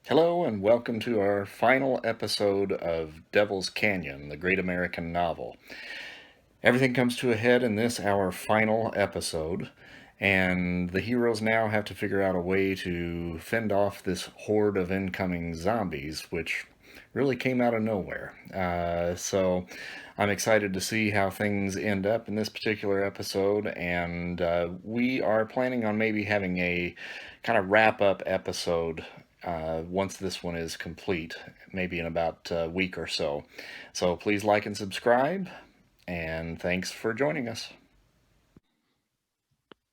Hello, and welcome to our final episode of Devil's Canyon, the great American novel. Everything comes to a head in this, our final episode, and the heroes now have to figure out a way to fend off this horde of incoming zombies, which really came out of nowhere. So I'm excited to see how things end up in this particular episode, and we are planning on maybe having a kind of wrap up episode once this one is complete, maybe in about a week or so. So please like and subscribe, and thanks for joining us.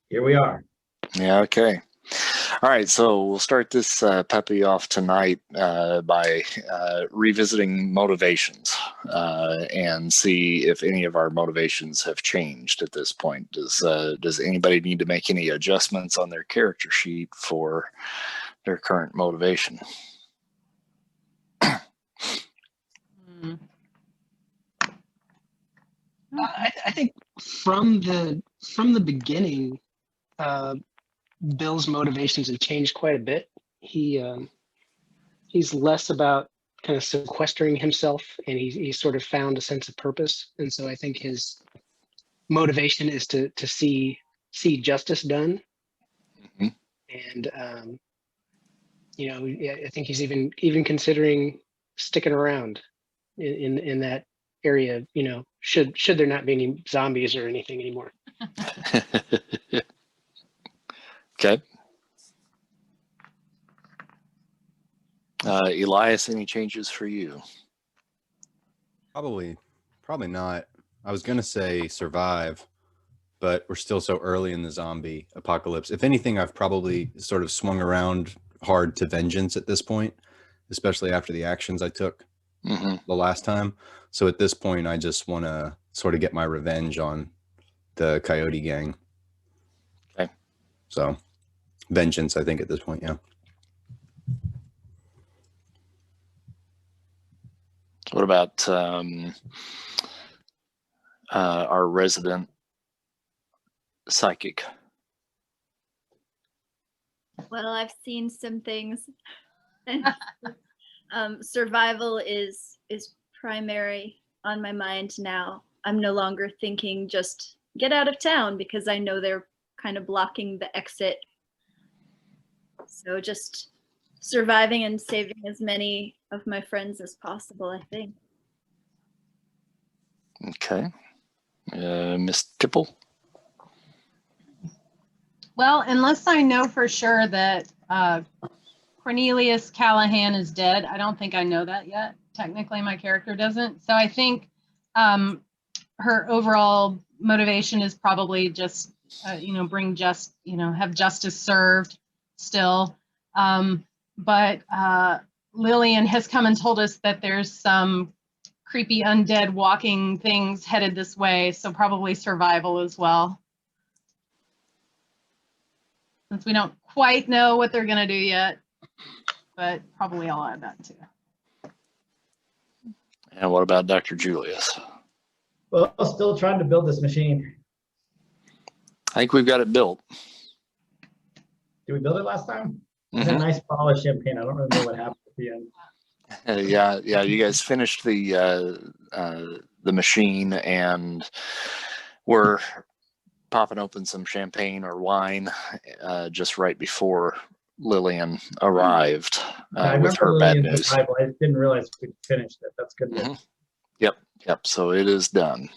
Here we are. Yeah, okay. All right, so we'll start this puppy off tonight by revisiting motivations and see if any of our motivations have changed at this point. Does anybody need to make any adjustments on their character sheet for their current motivation? I think from the beginning, Bill's motivations have changed quite a bit. He's less about kind of sequestering himself, and he's sort of found a sense of purpose. And so I think his motivation is to see justice done. Mm-hmm. And I think he's even considering sticking around in that area, should there not be any zombies or anything anymore. Okay. Elias, any changes for you? Probably not. I was gonna say survive, but we're still so early in the zombie apocalypse. If anything, I've probably sort of swung around hard to vengeance at this point, especially after the actions I took the last time. So at this point, I just want to sort of get my revenge on the Coyote Gang. Okay. So vengeance, I think, at this point, yeah. What about our resident psychic? Well, I've seen some things. Survival is primary on my mind now. I'm no longer thinking just get out of town because I know they're kind of blocking the exit. So just surviving and saving as many of my friends as possible, I think. Okay. Miss Tipple? Well, unless I know for sure that Cornelius Callahan is dead, I don't think I know that yet. Technically, my character doesn't. So I think her overall motivation is probably just, have justice served still. But Lillian has come and told us that there's some creepy undead walking things headed this way. So probably survival as well. Since we don't quite know what they're going to do yet, but probably I'll add that too. And what about Dr. Julius? Well, I'm still trying to build this machine. I think we've got it built. Did we build it last time? It had a nice bottle of champagne. I don't remember what happened at the end. Yeah. You guys finished the machine, and we're popping open some champagne or wine just right before Lillian arrived with her bad news. I didn't realize we finished it. That's good news. Yep. So it is done.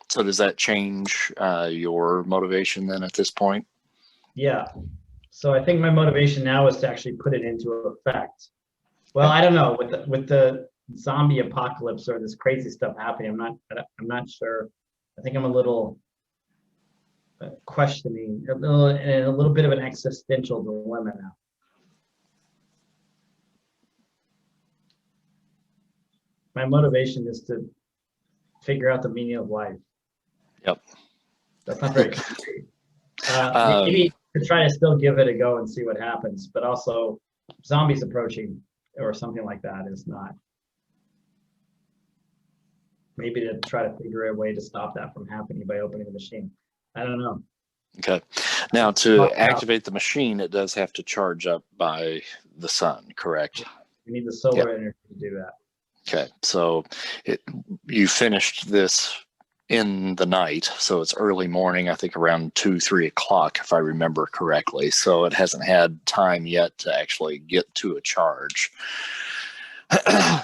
So does that change your motivation then at this point? Yeah. So I think my motivation now is to actually put it into effect. Well, I don't know, with the zombie apocalypse or this crazy stuff happening, I'm not sure. I think I'm a little questioning, a little bit of an existential dilemma now. My motivation is to figure out the meaning of life. Yep. That's not very concrete. Maybe to try to still give it a go and see what happens, but also zombies approaching or something like that is not. Maybe to try to figure a way to stop that from happening by opening the machine. I don't know. Okay. Now, to Wow. activate the machine, it does have to charge up by the sun, correct? We need the solar energy to do that. Okay. So you finished this in the night, so it's early morning, I think around 2-3 o'clock, if I remember correctly. So it hasn't had time yet to actually get to a charge.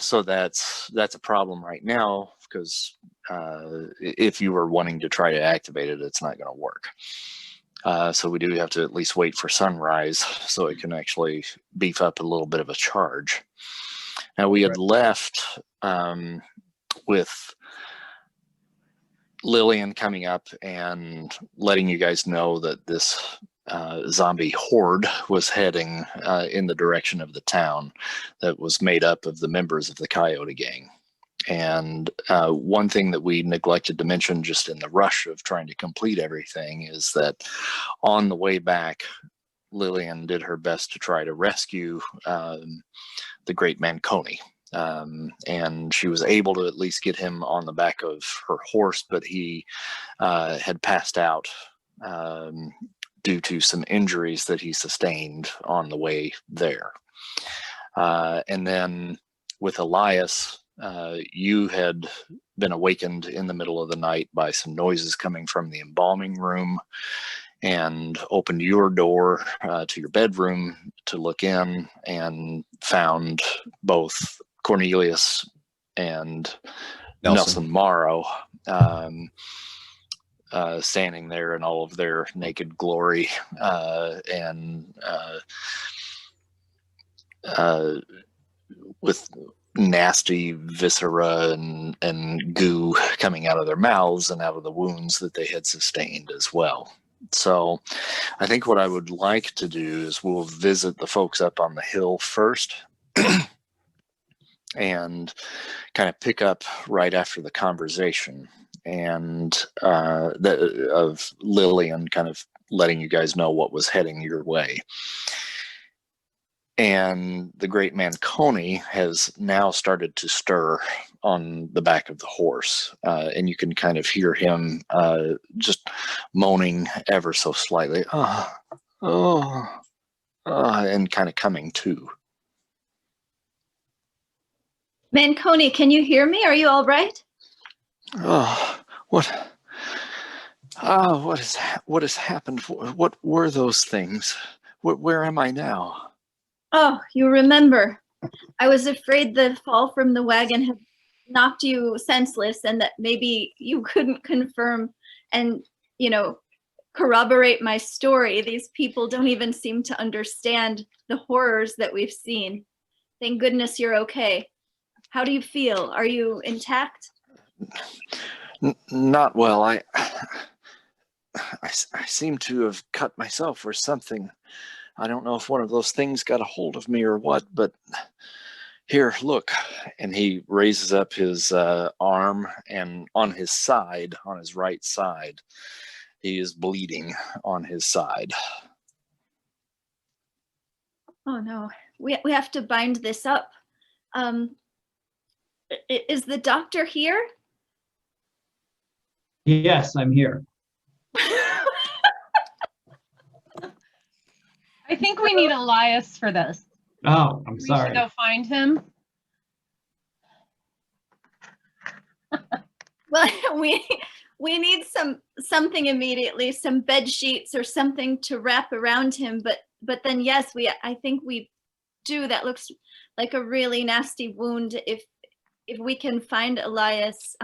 So that's a problem right now, because if you were wanting to try to activate it, it's not going to work. So we do have to at least wait for sunrise so it can actually beef up a little bit of a charge. Now, we had left with Lillian coming up and letting you guys know that this zombie horde was heading in the direction of the town that was made up of the members of the Coyote Gang. And one thing that we neglected to mention just in the rush of trying to complete everything is that on the way back, Lillian did her best to try to rescue the great Manconi. And she was able to at least get him on the back of her horse, but he had passed out due to some injuries that he sustained on the way there. And then with Elias, you had been awakened in the middle of the night by some noises coming from the embalming room, and opened your door to your bedroom to look in, and found both Cornelius and Nelson Morrow standing there in all of their naked glory, and with nasty viscera and goo coming out of their mouths and out of the wounds that they had sustained as well. So I think what I would like to do is we'll visit the folks up on the hill first and kind of pick up right after the conversation and of Lillian kind of letting you guys know what was heading your way. And the great Manconi has now started to stir on the back of the horse. And you can kind of hear him just moaning ever so slightly, and kind of coming to. Manconi, can you hear me? Are you all right? What has happened? What were those things? Where am I now? Oh, you remember. I was afraid the fall from the wagon had knocked you senseless, and that maybe you couldn't confirm and, corroborate my story. These people don't even seem to understand the horrors that we've seen. Thank goodness you're okay. How do you feel? Are you intact? Not well. I seem to have cut myself or something. I don't know if one of those things got a hold of me or what, but here, look. And he raises up his arm, and on his side, on his right side, he is bleeding on his side. Oh no, we have to bind this up. Is the doctor here? Yes, I'm here. I think we need Elias for this. Oh, I'm We sorry. should go find him. Well, we need something immediately, some bed sheets or something to wrap around him. But then yes, I think we do. That looks like a really nasty wound. If we can find Elias,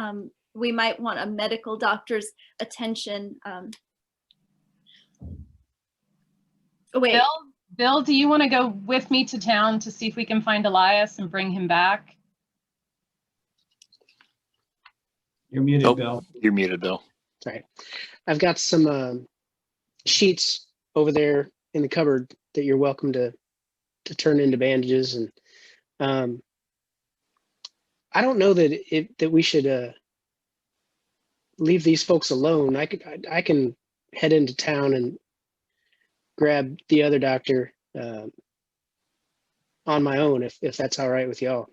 we might want a medical doctor's attention. Wait. Bill, do you want to go with me to town to see if we can find Elias and bring him back? You're muted, Nope. Bill. You're muted, Bill. Sorry. I've got some sheets over there in the cupboard that you're welcome to turn into bandages. And I don't know that we should leave these folks alone. I can head into town and grab the other doctor on my own, if that's all right with y'all.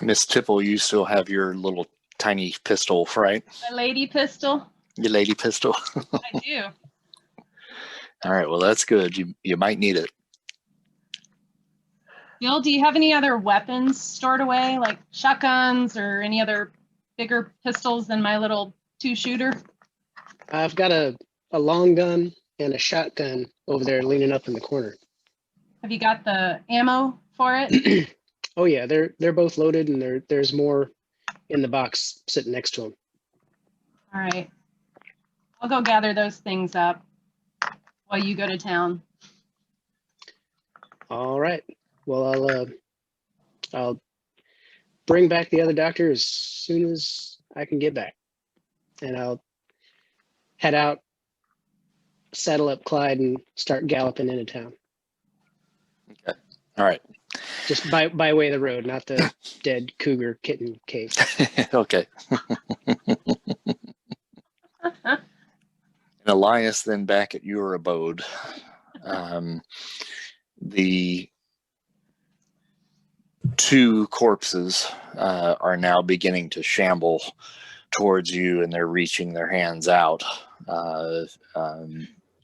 Miss Tipple, you still have your little tiny pistol, right? A lady pistol. Your lady pistol. I do. All right. Well, that's good. You might need it. Bill, do you have any other weapons stored away, like shotguns or any other bigger pistols than my little 2-shooter? I've got a long gun and a shotgun over there leaning up in the corner. Have you got the ammo for it? Oh yeah, they're both loaded, and there's more in the box sitting next to them. All right. I'll go gather those things up while you go to town. All right. Well, I'll bring back the other doctor as soon as I can get back, and I'll head out, saddle up Clyde, and start galloping into town. Okay. All right. Just by way of the road, not the dead cougar kitten cave. Okay. And Elias, then back at your abode, the 2 corpses are now beginning to shamble towards you, and they're reaching their hands out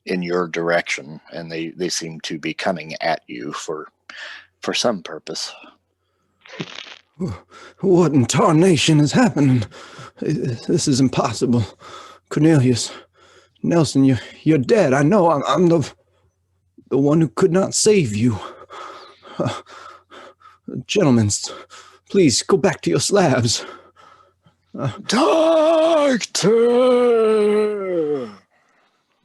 in your direction, and they seem to be coming at you for some purpose. What in tarnation is happening? This is impossible. Cornelius, Nelson, you're dead. I know. I'm the one who could not save you. Gentlemen, please go back to your slabs. Doctor!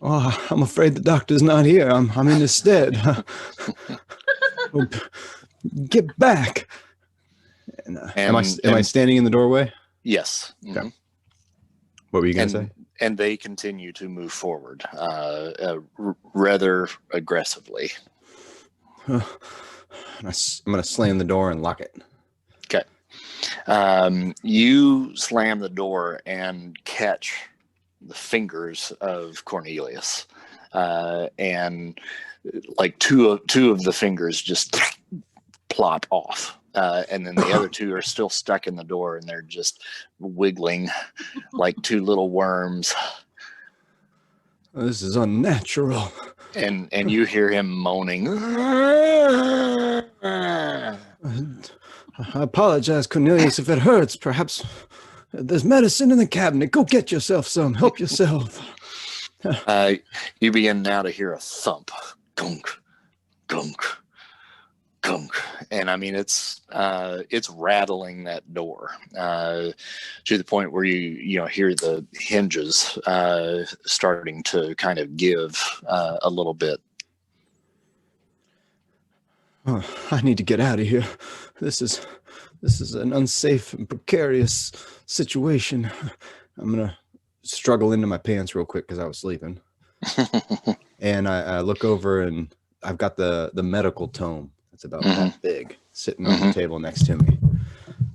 Oh, I'm afraid the doctor's not here. I'm in his stead. Get back. And, am I standing in the doorway? Yes. Okay. Mm-hmm. What were you going to say? And they continue to move forward rather aggressively. I'm going to slam the door and lock it. Okay. You slam the door and catch the fingers of Cornelius, and like two of the fingers just plop off, and then the other 2 are still stuck in the door, and they're just wiggling like 2 little worms. This is unnatural. And you hear him moaning. I apologize, Cornelius, if it hurts. Perhaps there's medicine in the cabinet. Go get yourself some. Help yourself. You begin now to hear a thump. Gunk, gunk, gunk. And I mean, it's rattling that door to the point where you hear the hinges starting to kind of give a little bit. Oh, I need to get out of here. This is an unsafe and precarious situation. I'm gonna struggle into my pants real quick because I was sleeping. And I look over, and I've got the medical tome. It's about that big, sitting on the table next to me.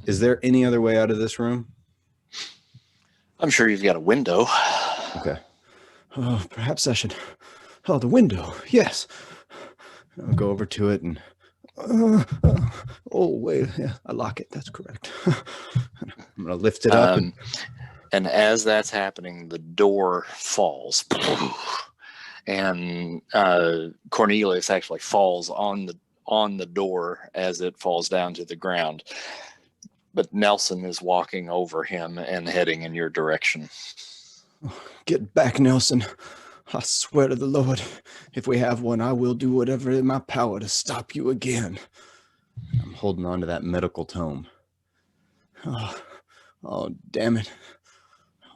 Is there any other way out of this room? I'm sure you've got a window. Okay. Oh, perhaps I should. Oh, the window. Yes. I'll go over to it and. Oh wait, yeah, I lock it. That's correct. I'm gonna lift it up. And as that's happening, the door falls, and Cornelius actually falls on the door as it falls down to the ground. But Nelson is walking over him and heading in your direction. Get back, Nelson. I swear to the Lord, if we have one, I will do whatever in my power to stop you again. I'm holding on to that medical tome. Oh, damn it.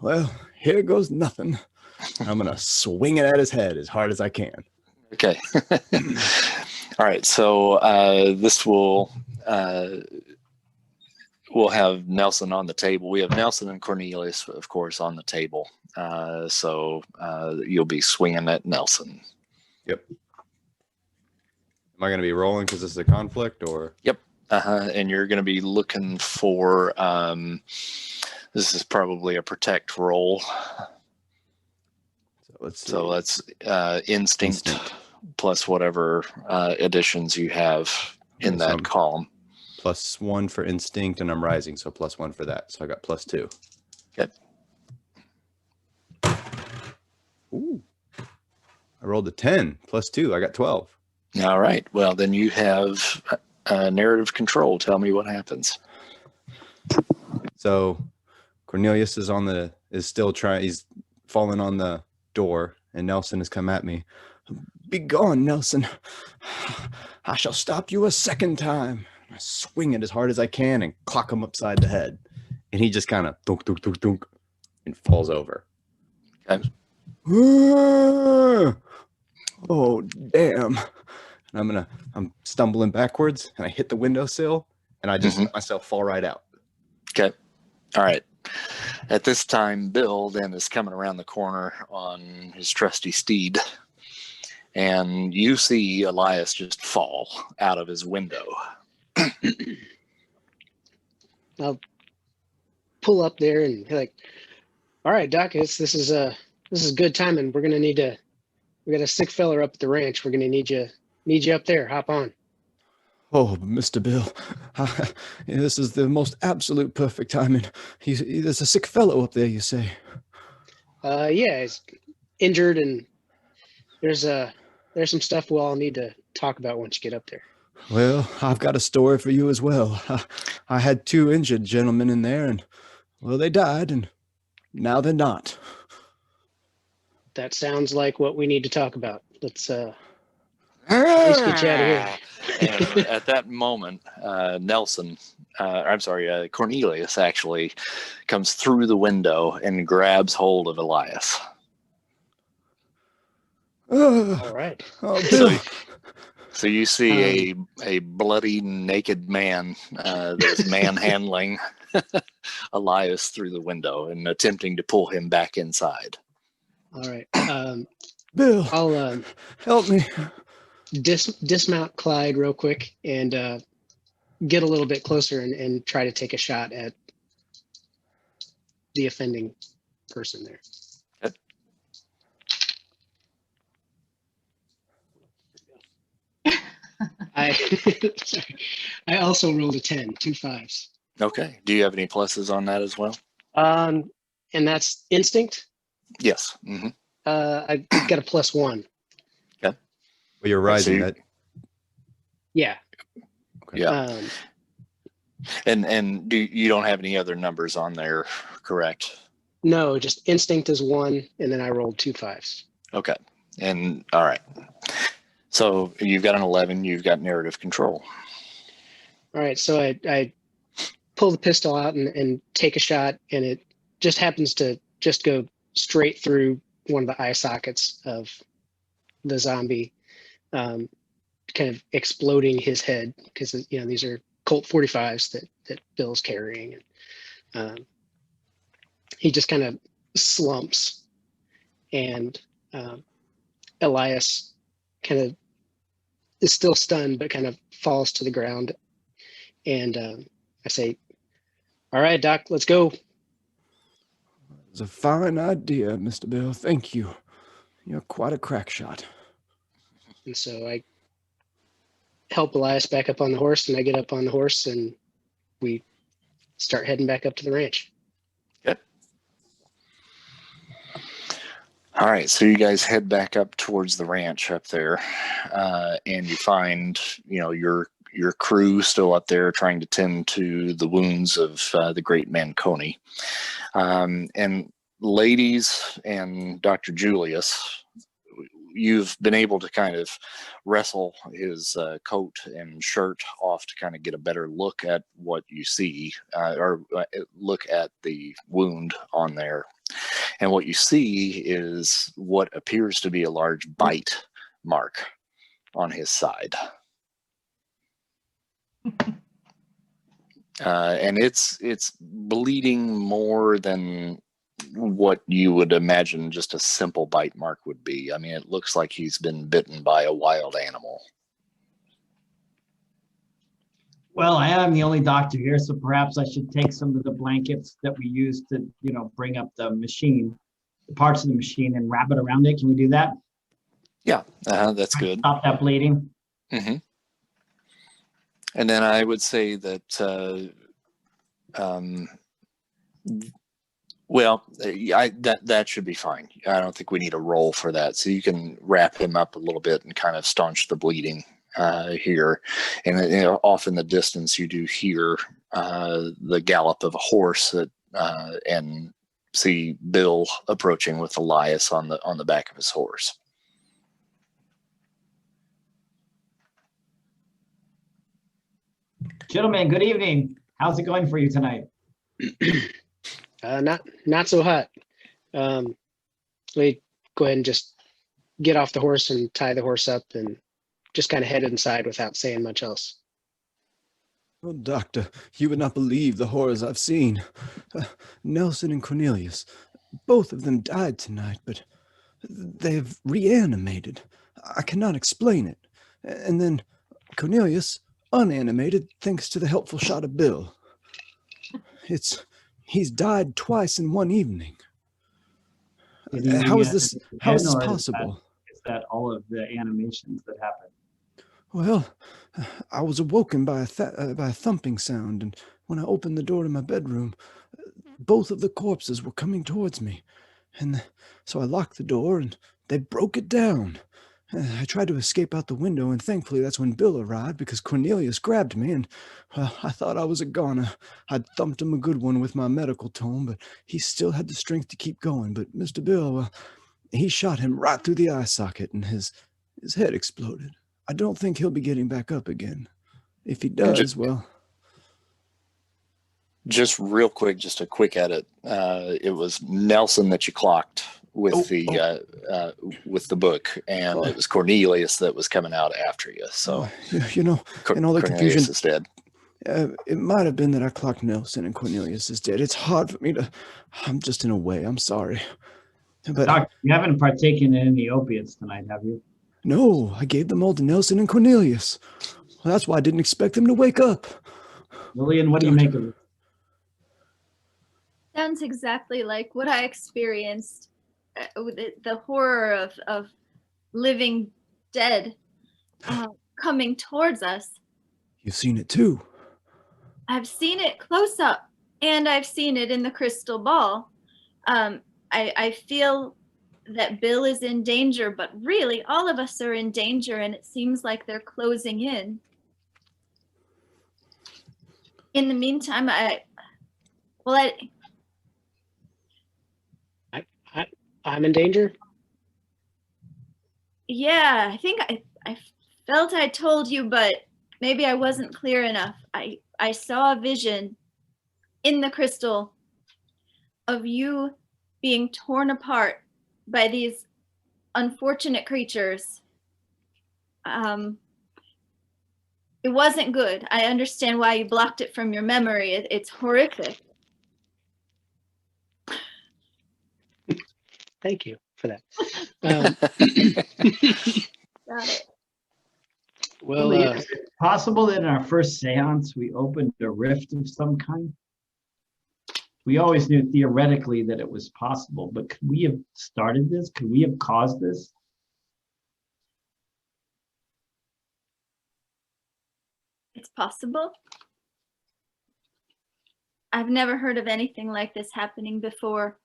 Well, here goes nothing. I'm going to swing it at his head as hard as I can. Okay. All right. So this will we'll have Nelson on the table. We have Nelson and Cornelius, of course, on the table. So you'll be swinging at Nelson. Yep. Am I going to be rolling because this is a conflict, or? Yep. And you're going to be looking for, this is probably a protect roll. So that's instinct plus whatever additions you have in that column. +1 for instinct, and I'm rising, so +1 for that. So I got +2. Okay. Ooh. I rolled a 10 +2. I got 12. All right. Well, then you have narrative control. Tell me what happens. So Cornelius is still trying. He's fallen on the door, and Nelson has come at me. Be gone, Nelson. I shall stop you a second time. I swing it as hard as I can and clock him upside the head, and he just kind of thunk, thunk, thunk, thunk, and falls over. Okay. Oh, damn. And I'm stumbling backwards, and I hit the windowsill, and I just let myself fall right out. Okay. All right. At this time, Bill then is coming around the corner on his trusty steed, and you see Elias just fall out of his window. I'll pull up there and be like, all right, Doc, this is good timing. We got a sick fella up at the ranch. We're gonna need you up there. Hop on. Oh, Mr. Bill, this is the most absolute perfect timing. There's a sick fellow up there, you say? Yeah, he's injured, and there's some stuff we'll all need to talk about once you get up there. Well, I've got a story for you as well. I had 2 injured gentlemen in there, and, well, they died, and now they're not. That sounds like what we need to talk about. Let's at least get you out of here. And at that moment, Cornelius actually comes through the window and grabs hold of Elias. All right. Oh, Bill. So you see a bloody naked man that's manhandling Elias through the window and attempting to pull him back inside. All right. Bill, I'll help me. dismount Clyde real quick and get a little bit closer and try to take a shot at the offending person there. I also rolled a 10, 2 5s. Okay. Do you have any pluses on that as well? And that's instinct. Yes. Mm-hmm. I got a +1. Okay. Well, you're rising. That Yeah. Okay. Yeah. And you don't have any other numbers on there, correct? No, just instinct is 1, and then I rolled 2 5s. Okay. And all right. So you've got an 11. You've got narrative control. All right, so I pull the pistol out and take a shot, and it just happens to just go straight through one of the eye sockets of the zombie, kind of exploding his head, because these are Colt 45s that Bill's carrying. And he just kind of slumps, and Elias kind of is still stunned, but kind of falls to the ground. And I say, all right, Doc, let's go. It's a fine idea, Mr. Bill. Thank you. You're quite a crack shot. And so I help Elias back up on the horse, and I get up on the horse, and we start heading back up to the ranch. Okay. All right, so you guys head back up towards the ranch up there, and you find, your crew still up there trying to tend to the wounds of the great Manconi. And ladies and Dr. Julius, you've been able to kind of wrestle his coat and shirt off to kind of get a better look at what you see, or look at the wound on there. And what you see is what appears to be a large bite mark on his side. And it's bleeding more than what you would imagine just a simple bite mark would be. I mean, it looks like he's been bitten by a wild animal. Well, I am the only doctor here, so perhaps I should take some of the blankets that we use to, bring up the machine, the parts of the machine, and wrap it around it. Can we do that? Yeah, that's good. Stop that bleeding. Mm-hmm. And then I would say that, well, that should be fine. I don't think we need a roll for that. So you can wrap him up a little bit and kind of staunch the bleeding here. And off in the distance, you do hear the gallop of a horse and see Bill approaching with Elias on the back of his horse. Gentlemen, good evening. How's it going for you tonight? Not so hot. Let me go ahead and just get off the horse and tie the horse up and just kind of head inside without saying much else. Oh, Doctor, you would not believe the horrors I've seen. Nelson and Cornelius, both of them died tonight, but they've reanimated. I cannot explain it. And then Cornelius, unanimated thanks to the helpful shot of Bill. He's died twice in one evening. How is this possible? Is that all of the animations that happened? Well, I was awoken by a thumping sound, and when I opened the door to my bedroom, both of the corpses were coming towards me. And so I locked the door, and they broke it down. I tried to escape out the window, and thankfully that's when Bill arrived, because Cornelius grabbed me, and, well, I thought I was a goner. I'd thumped him a good one with my medical tome, but he still had the strength to keep going. But Mr. Bill, well, he shot him right through the eye socket, and his head exploded. I don't think he'll be getting back up again. If he does, well... Just real quick, just a quick edit. It was Nelson that you clocked with the book, and it was Cornelius that was coming out after you. So in all the confusion, is dead. It might have been that I clocked Nelson and Cornelius is dead. It's hard for me to... I'm just in a way. I'm sorry. But Doc, you haven't partaken in any opiates tonight, have you? No, I gave them all to Nelson and Cornelius. Well, that's why I didn't expect them to wake up. Lillian, what do you make of it? Sounds exactly like what I experienced. The horror of living dead coming towards us. You've seen it too. I've seen it close up, and I've seen it in the crystal ball. I feel that Bill is in danger, but really all of us are in danger, and it seems like they're closing in. In the meantime, I'm in danger? Yeah, I think I felt I told you, but maybe I wasn't clear enough. I saw a vision in the crystal of you being torn apart by these unfortunate creatures. It wasn't good. I understand why you blocked it from your memory. It's horrific. Thank you for that. Got it. Well, is it possible that in our first seance we opened a rift of some kind? We always knew theoretically that it was possible, but could we have started this? Could we have caused this? It's possible. I've never heard of anything like this happening before.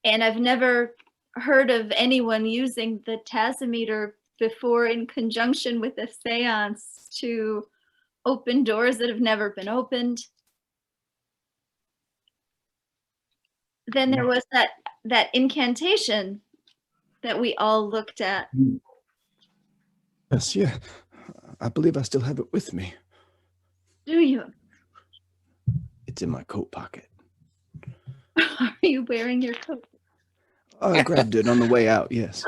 And I've never heard of anyone using the tasimeter before in conjunction with a seance to open doors that have never been opened. Then there was that incantation that we all looked at. Yes, yeah. I believe I still have it with me. Do you? It's in my coat pocket. Are you wearing your coat? I grabbed it on the way out, yes.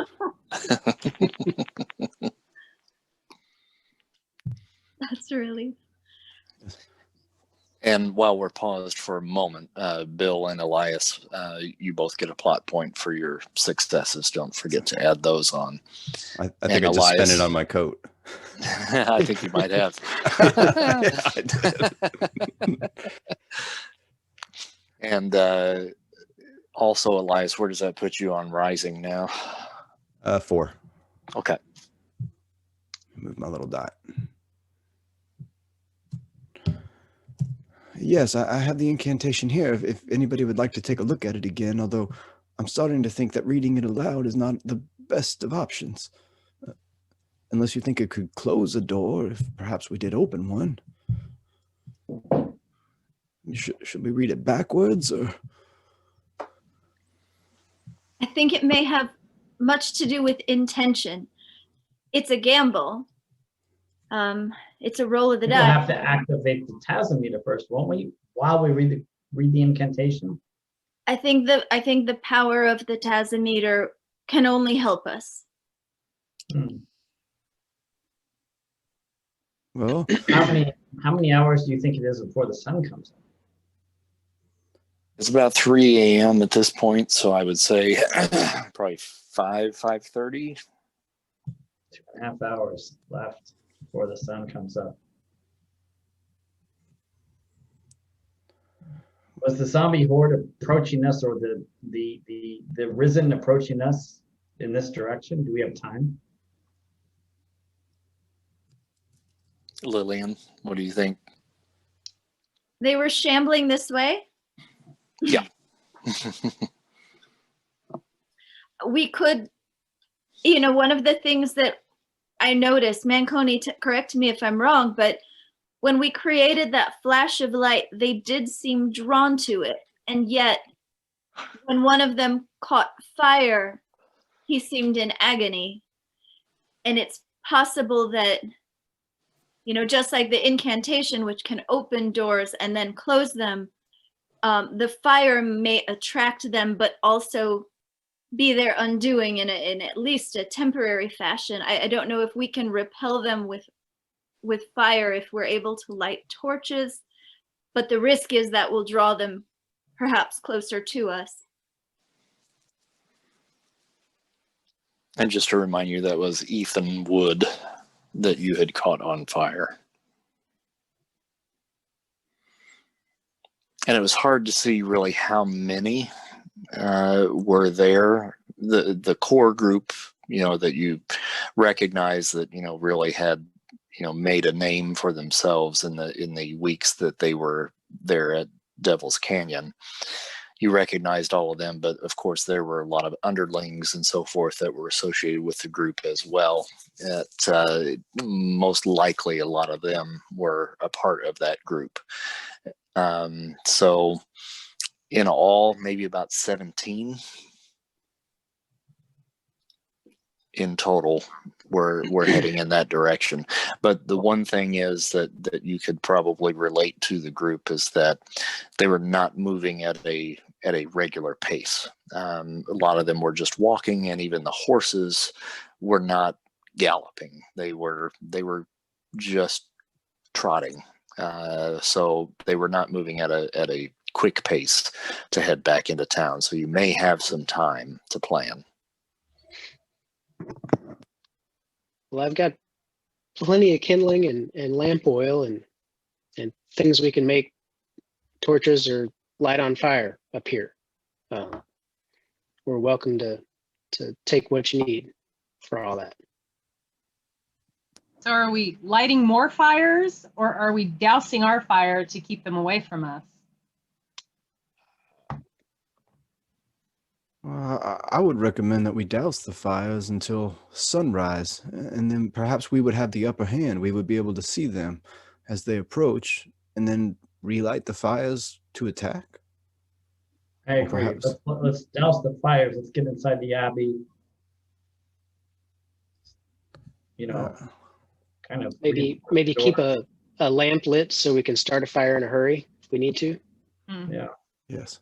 That's really... And while we're paused for a moment, Bill and Elias, you both get a plot point for your successes. Don't forget to add those on. I think I just spent it on my coat. I think you might have. Yeah, I did. And also, Elias, where does that put you on rising now? 4. Okay. Move my little dot. Yes, I have the incantation here if anybody would like to take a look at it again, although I'm starting to think that reading it aloud is not the best of options. Unless you think it could close a door, if perhaps we did open one. Should we read it backwards or? I think it may have much to do with intention. It's a gamble. It's a roll of the We'll die. have to activate the tasimeter first, won't we? While we read the incantation. I think the power of the tasimeter can only help us. Well, How many hours do you think it is before the sun comes up? It's about 3 a.m. at this point, so I would say probably 5:30. 2.5 hours left before the sun comes up. Was the zombie horde approaching us, or the risen approaching us in this direction? Do we have time? Lillian, what do you think? They were shambling this way. Yeah. We could, one of the things that I noticed, Manconi, correct me if I'm wrong, but when we created that flash of light, they did seem drawn to it. And yet, when one of them caught fire, he seemed in agony. And it's possible that, just like the incantation, which can open doors and then close them, the fire may attract them, but also be their undoing in at least a temporary fashion. I don't know if we can repel them with fire if we're able to light torches, but the risk is that we'll draw them perhaps closer to us. And just to remind you, that was Ethan Wood that you had caught on fire. And it was hard to see really how many were there. The core group, that you recognize that, really had, made a name for themselves in the weeks that they were there at Devil's Canyon. You recognized all of them, but of course there were a lot of underlings and so forth that were associated with the group as well. Most likely a lot of them were a part of that group. So in all, maybe about 17 in total we're heading in that direction. But the one thing is that you could probably relate to the group is that they were not moving at a regular pace. A lot of them were just walking, and even the horses were not galloping. They were just trotting. So they were not moving at a quick pace to head back into town. So you may have some time to plan. Well, I've got plenty of kindling and lamp oil and things we can make torches or light on fire up here. We're welcome to take what you need for all that. So are we lighting more fires, or are we dousing our fire to keep them away from us? I would recommend that we douse the fires until sunrise, and then perhaps we would have the upper hand. We would be able to see them as they approach, and then relight the fires to attack. I agree. Let's douse the fires. Let's get inside the abbey. Kind of Maybe keep a lamp lit so we can start a fire in a hurry if we need to. Yeah. Yes.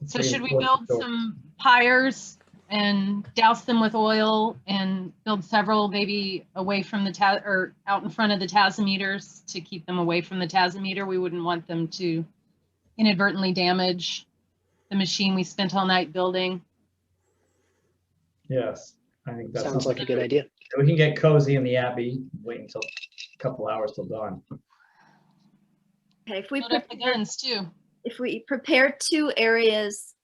So should we build some pyres and douse them with oil and build several maybe away from the or out in front of the tasimeters to keep them away from the tasimeter? We wouldn't want them to inadvertently damage the machine we spent all night building. Yes, I think that sounds like a good idea. We can get cozy in the abbey, wait until a couple hours till dawn. Okay, if we Load up the guns too. If we prepare 2 areas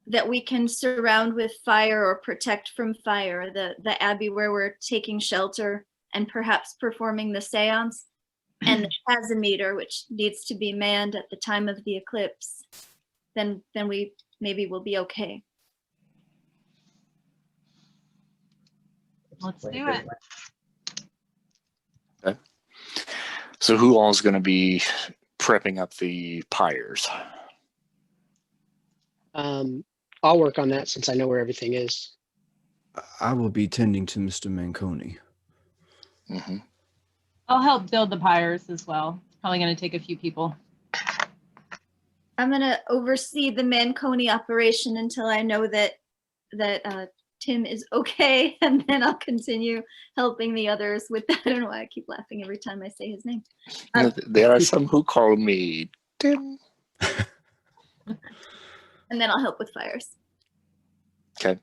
that we can surround with fire or protect from fire, the abbey where we're taking shelter and perhaps performing the seance, and the tasimeter, which needs to be manned at the time of the eclipse, then we maybe will be okay. Let's Like a do good it. plan. So who all is going to be prepping up the pyres? I'll work on that since I know where everything is. I will be tending to Mr. Manconi. Hmm. I'll help build the pyres as well. It's probably going to take a few people. I'm gonna oversee the Manconi operation until I know that Tim is okay, and then I'll continue helping the others with that. I don't know why I keep laughing every time I say his name. There are some who call me Tim. And then I'll help with fires. Okay.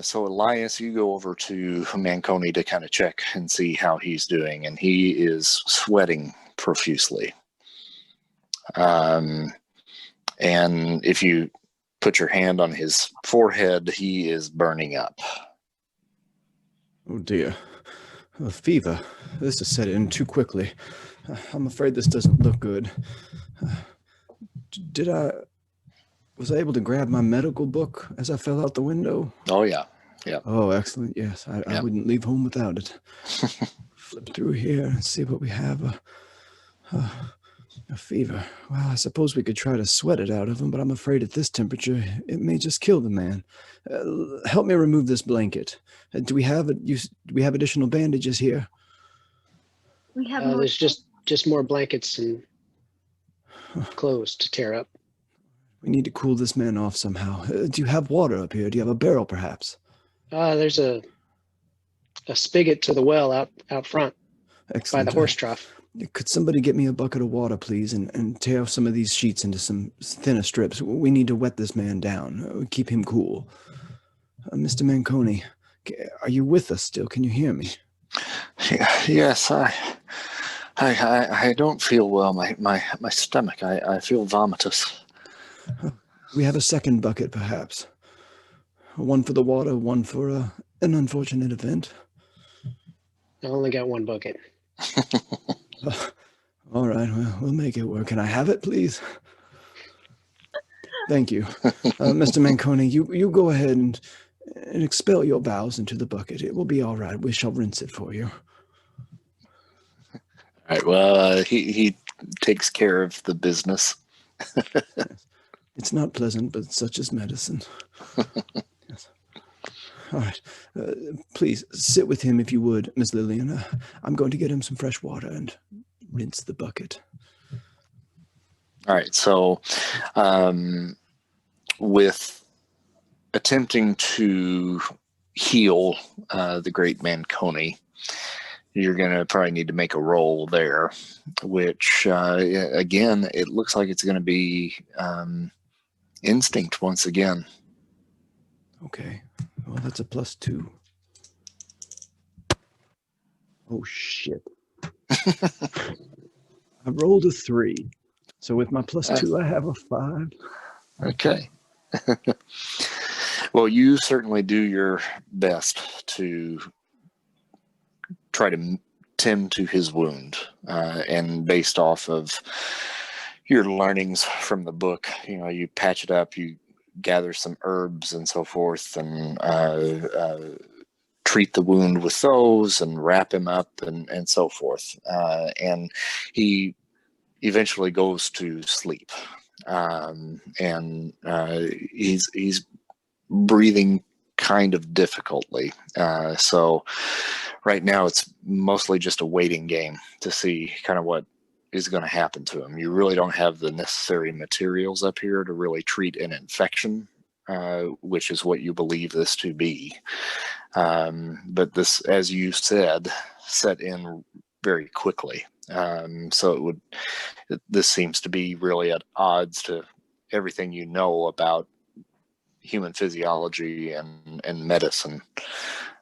So Elias, you go over to Manconi to kind of check and see how he's doing, and he is sweating profusely. And if you put your hand on his forehead, he is burning up. Oh dear. A fever. This has set in too quickly. I'm afraid this doesn't look good. Was I able to grab my medical book as I fell out the window? Oh, yeah. Oh, excellent. Yes, I Yep. wouldn't leave home without it. Flip through here and see what we have. A fever. Well, I suppose we could try to sweat it out of him, but I'm afraid at this temperature, it may just kill the man. Help me remove this blanket. Do we have additional bandages here? We have more. There's just more blankets and clothes to tear up. We need to cool this man off somehow. Do you have water up here? Do you have a barrel, perhaps? There's a spigot to the well out front Excellent. by the horse trough. Could somebody get me a bucket of water, please, and tear some of these sheets into some thinner strips? We need to wet this man down, keep him cool. Mr. Manconi, are you with us still? Can you hear me? Yes, I don't feel well. My stomach, I feel vomitous. We have a second bucket, perhaps. One for the water, one for an unfortunate event. I only got one bucket. All right, well, we'll make it work. Can I have it, please? Thank you. Mr. Manconi, you go ahead and expel your bowels into the bucket. It will be all right. We shall rinse it for you. All right, well, he takes care of the business. It's not pleasant, but such is medicine. Yes. All right. Please sit with him if you would, Miss Lillian. I'm going to get him some fresh water and rinse the bucket. All right, so with attempting to heal the great Manconi, you're going to probably need to make a roll there, which, again, it looks like it's going to be instinct once again. Okay. Well, that's a +2. Oh, shit. I rolled a 3. So with my +2, I have a 5. Okay. Well, you certainly do your best to try to tend to his wound, and based off of your learnings from the book, you patch it up, you gather some herbs and so forth, and treat the wound with those and wrap him up and so forth. And he eventually goes to sleep. And he's breathing kind of difficultly. So right now it's mostly just a waiting game to see kind of what is going to happen to him. You really don't have the necessary materials up here to really treat an infection, which is what you believe this to be. But this, as you said, set in very quickly. So this seems to be really at odds to everything you know about human physiology and medicine.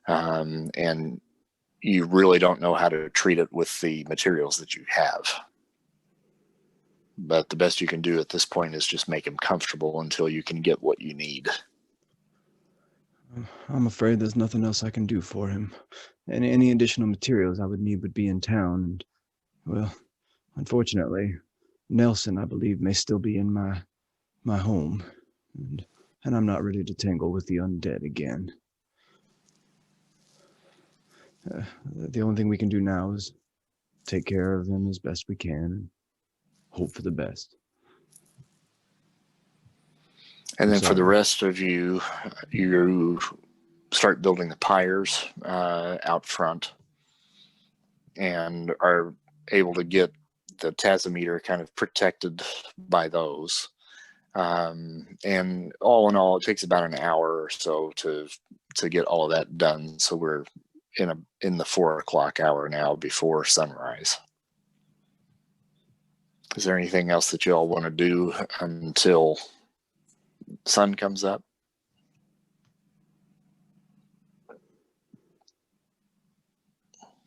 And you really don't know how to treat it with the materials that you have. But the best you can do at this point is just make him comfortable until you can get what you need. I'm afraid there's nothing else I can do for him. Any additional materials I would need would be in town, and, well, unfortunately, Nelson, I believe, may still be in my home, and I'm not ready to tangle with the undead again. The only thing we can do now is take care of him as best we can and hope for the best. And then I'm for the sorry. rest of you, you start building the pyres out front and are able to get the tasimeter kind of protected by those. And all in all, it takes about an hour or so to get all of that done. So we're in the 4 o'clock hour now before sunrise. Is there anything else that you all want to do until sun comes up?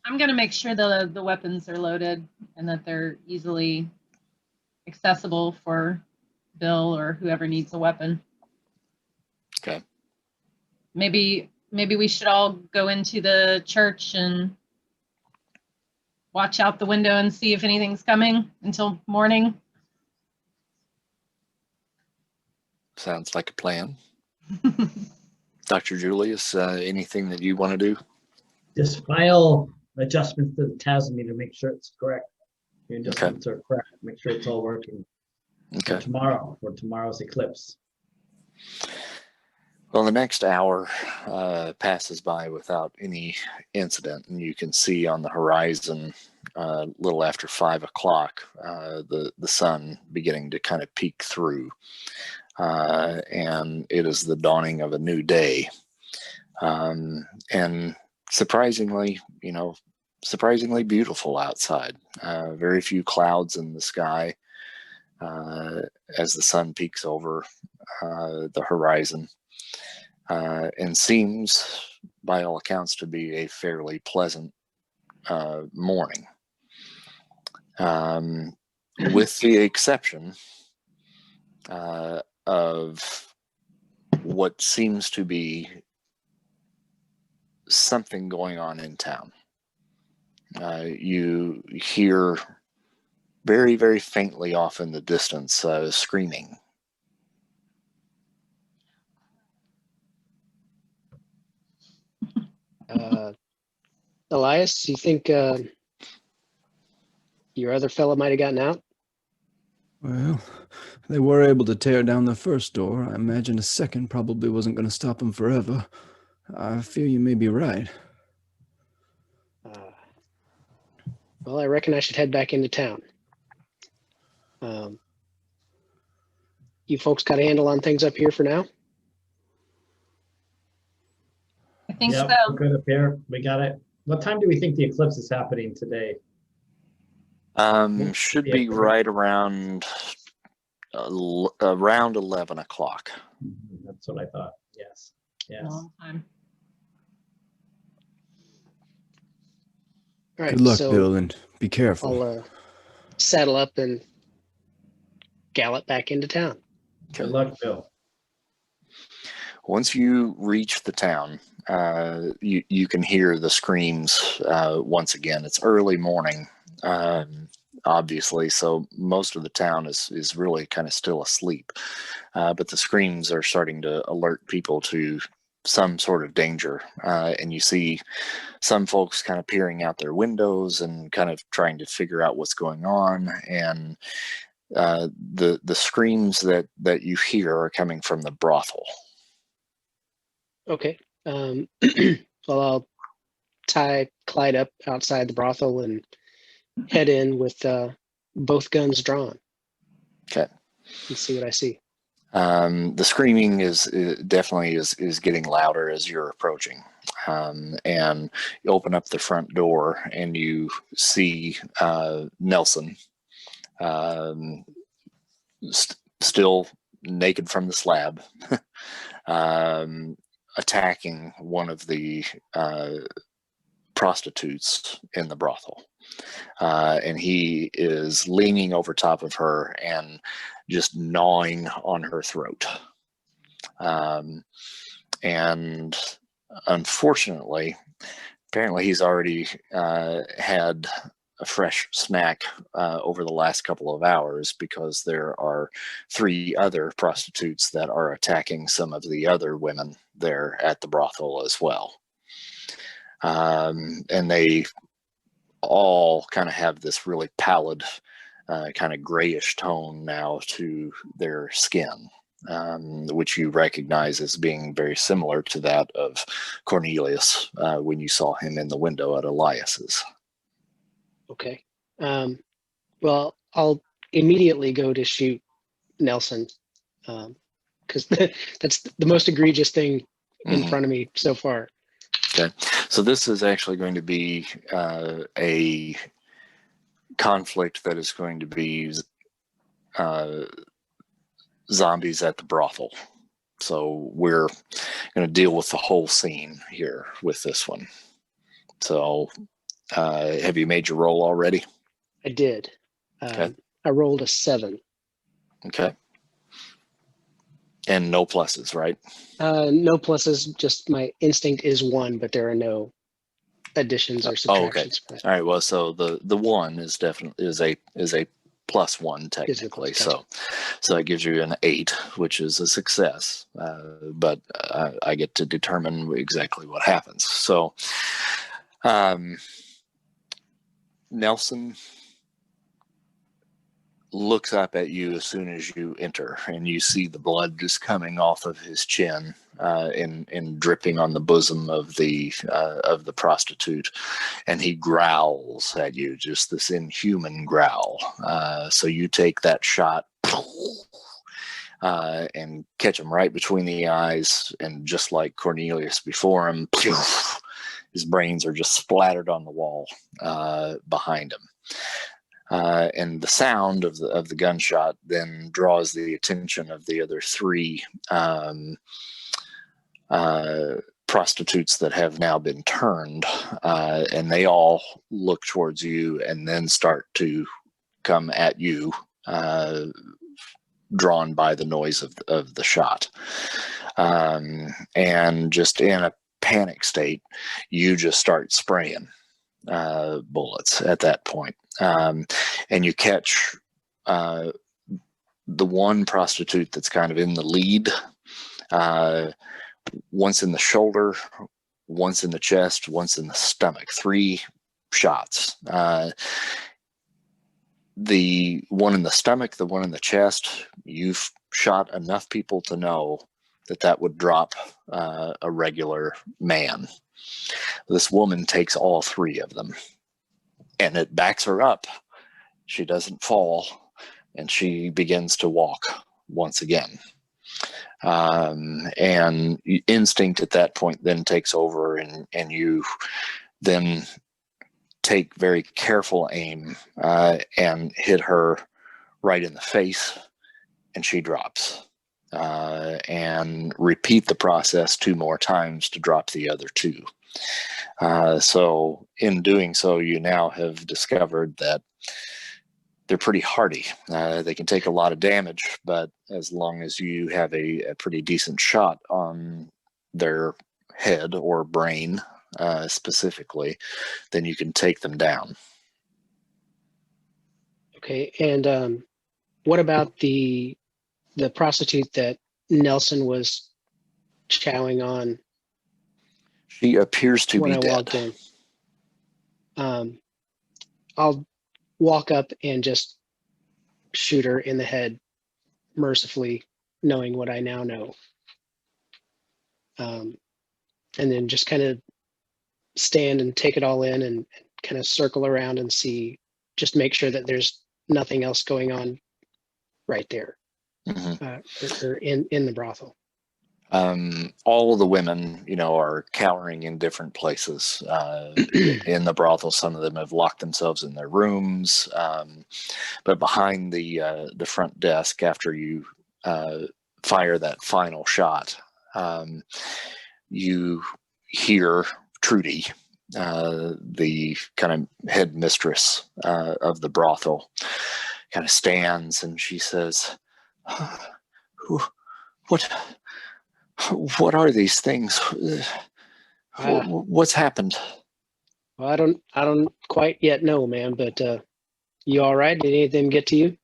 I'm gonna make sure the weapons are loaded and that they're easily accessible for Bill or whoever needs a weapon. Okay. Maybe we should all go into the church and watch out the window and see if anything's coming until morning. Sounds like a plan. Dr. Julius, anything that you want to do? Just file adjustments to the tasimeter to make sure it's correct. Your adjustments are correct. Make sure it's all working. Okay. For tomorrow's eclipse. Well, the next hour passes by without any incident, and you can see on the horizon, a little after 5 o'clock, the sun beginning to kind of peek through, and it is the dawning of a new day. And surprisingly beautiful outside. Very few clouds in the sky as the sun peeks over the horizon. And seems, by all accounts, to be a fairly pleasant morning, with the exception of what seems to be something going on in town. You hear very, very faintly off in the distance screaming. Elias, you think your other fellow might have gotten out? Well, they were able to tear down the first door. I imagine a second probably wasn't going to stop them forever. I fear you may be right. Well, I reckon I should head back into town. You folks got a handle on things up here for now? I think Yep, so. we're good up here. We got it. What time do we think the eclipse is happening today? Should be right around 11 o'clock. That's what I thought. Yes. Yes. Long time. All right, Good luck, so Bill, and be careful. I'll saddle up and gallop back into town. Good luck, Bill. Once you reach the town, you can hear the screams once again. It's early morning, obviously, so most of the town is really kind of still asleep. But the screams are starting to alert people to some sort of danger. And you see some folks kind of peering out their windows and kind of trying to figure out what's going on. And the screams that you hear are coming from the brothel. Okay. Well, I'll tie Clyde up outside the brothel and head in with both guns drawn. Okay. And see what I see. The screaming is definitely getting louder as you're approaching, and you open up the front door and you see Nelson, still naked from the slab, attacking one of the prostitutes in the brothel, and he is leaning over top of her and just gnawing on her throat. And unfortunately, apparently he's already had a fresh snack over the last couple of hours, because there are 3 other prostitutes that are attacking some of the other women there at the brothel as well. And they all kind of have this really pallid, kind of grayish tone now to their skin, which you recognize as being very similar to that of Cornelius when you saw him in the window at Elias's. Okay. Well, I'll immediately go to shoot Nelson, because that's the most egregious thing in front of me so far. Okay, so this is actually going to be a conflict that is going to be zombies at the brothel. So we're going to deal with the whole scene here with this one. So have you made your roll already? I did. Okay. I rolled a 7. Okay. And no pluses, right? No pluses, just my instinct is 1, but there are no additions or subtractions. Okay. All right. Well, so the 1 is definitely is a +1 technically. Gotcha. So it gives you an 8, which is a success. But I get to determine exactly what happens. So Nelson looks up at you as soon as you enter, and you see the blood just coming off of his chin and dripping on the bosom of the prostitute, and he growls at you, just this inhuman growl. So you take that shot and catch him right between the eyes, and just like Cornelius before him, his brains are just splattered on the wall behind him. And the sound of the gunshot then draws the attention of the other 3 prostitutes that have now been turned, and they all look towards you and then start to come at you, drawn by the noise of the shot. And just in a panic state, you just start spraying bullets at that point. And you catch the one prostitute that's kind of in the lead, once in the shoulder, once in the chest, once in the stomach. 3 shots. The one in the stomach, the one in the chest, you've shot enough people to know that would drop a regular man. This woman takes all 3 of them, and it backs her up. She doesn't fall, and she begins to walk once again. And instinct at that point then takes over, and you then take very careful aim and hit her right in the face, and she drops. And repeat the process 2 more times to drop the other 2. So in doing so, you now have discovered that they're pretty hardy. They can take a lot of damage, but as long as you have a pretty decent shot on their head or brain specifically, then you can take them down. Okay, and what about the prostitute that Nelson was chowing on? She appears to when be I dead. Walked in. I'll walk up and just shoot her in the head mercifully, knowing what I now know. And then just kind of stand and take it all in and kind of circle around and see, just make sure that there's nothing else going on right there, or in the brothel. All of the women, are cowering in different places in the brothel. Some of them have locked themselves in their rooms, but behind the front desk, after you fire that final shot, you hear Trudy, the kind of head mistress of the brothel, kind of stands, and she says, What are these things? What's happened? Well, I don't quite yet know, man, but you all right? Did any of them get to you?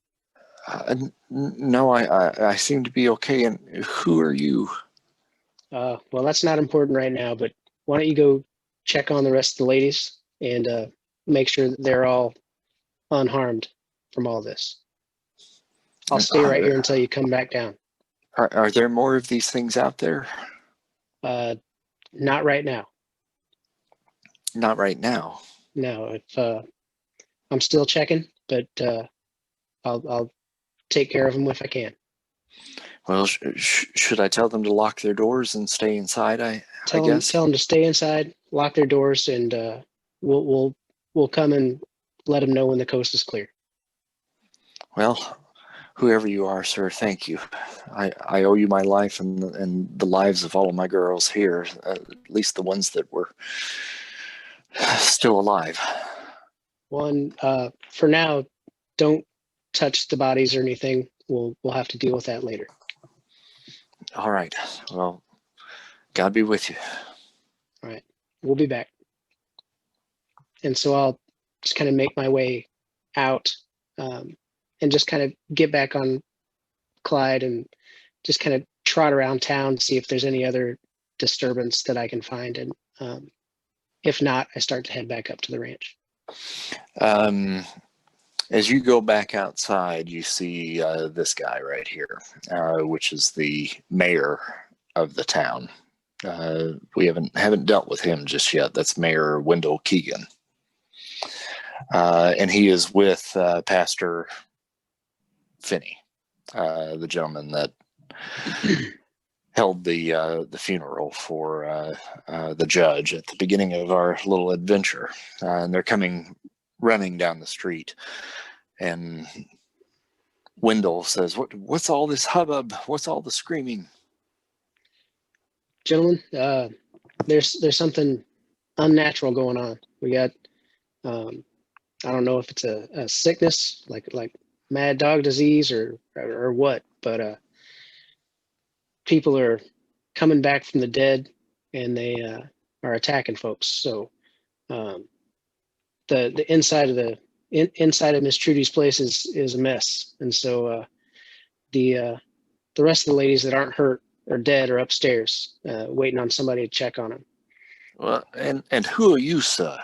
No, I seem to be okay. And who are you? Well, that's not important right now, but why don't you go check on the rest of the ladies and make sure that they're all unharmed from all this. I'll stay right here until you come back down. Are there more of these things out there? Not right now. Not right now. No, if I'm still checking, but I'll take care of them if I can. Well, should I tell them to lock their doors and stay inside? I guess. Tell them to stay inside, lock their doors, and we'll come and let them know when the coast is clear. Well, whoever you are, sir, thank you. I owe you my life and the lives of all of my girls here, at least the ones that were still alive. One, for now, don't touch the bodies or anything. We'll have to deal with that later. All right. Well, God be with you. All right. We'll be back. And so I'll just kind of make my way out and just kind of get back on Clyde and just kind of trot around town, see if there's any other disturbance that I can find. And if not, I start to head back up to the ranch. As you go back outside, you see this guy right here, which is the mayor of the town. We haven't dealt with him just yet. That's Mayor Wendell Keegan, and he is with Pastor Finney, the gentleman that held the funeral for the judge at the beginning of our little adventure. And they're coming running down the street, and Wendell says, "What's all this hubbub? What's all the screaming?" Gentlemen, there's something unnatural going on. We got I don't know if it's a sickness like mad dog disease or what, but people are coming back from the dead and they are attacking folks. So the inside of inside of Miss Trudy's place is a mess, and so the rest of the ladies that aren't hurt or dead are upstairs waiting on somebody to check on them. Well, and who are you, sir?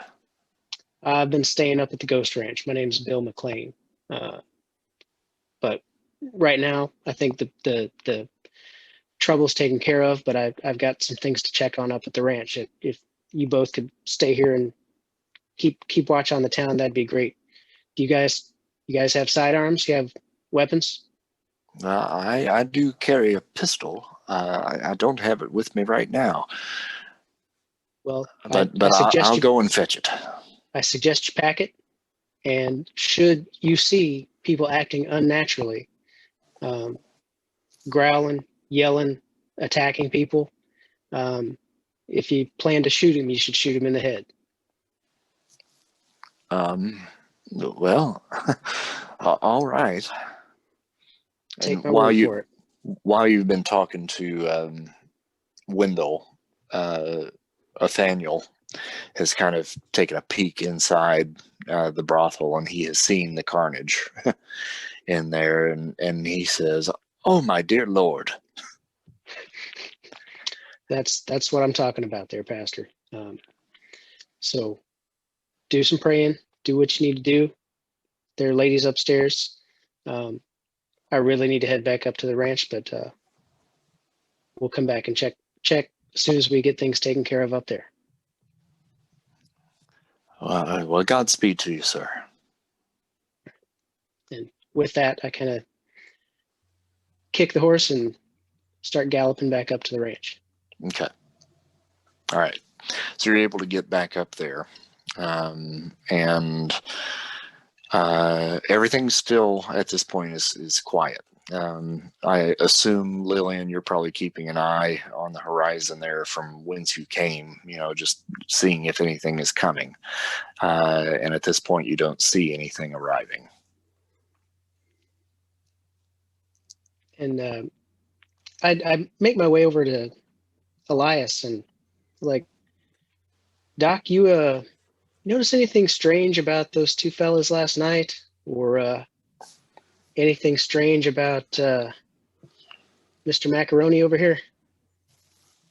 I've been staying up at the Ghost Ranch. My name's Bill McLean, but right now I think the trouble's taken care of. But I've got some things to check on up at the ranch. If you both could stay here and keep watch on the town, that'd be great. Do you guys have sidearms? You have weapons? I do carry a pistol. I don't have it with me right now. Well, but I'll go and fetch it. I suggest you pack it. And should you see people acting unnaturally, growling, yelling, attacking people, if you plan to shoot him, you should shoot him in the head. Well, all right. Take my word for it. While you've been talking to Wendell, Nathaniel has kind of taken a peek inside the brothel, and he has seen the carnage in there, and he says, "Oh, my dear Lord." That's what I'm talking about there, Pastor. So do some praying, do what you need to do. There are ladies upstairs. I really need to head back up to the ranch, but we'll come back and check as soon as we get things taken care of up there. Well, Godspeed to you, sir. And with that, I kind of kick the horse and start galloping back up to the ranch. Okay. All right. So you're able to get back up there, and everything still at this point is quiet. I assume, Lillian, you're probably keeping an eye on the horizon there from whence you came, just seeing if anything is coming. And at this point, you don't see anything arriving. And I make my way over to Elias and like, Doc, you notice anything strange about those two fellas last night, or anything strange about Mr. Macaroni over here?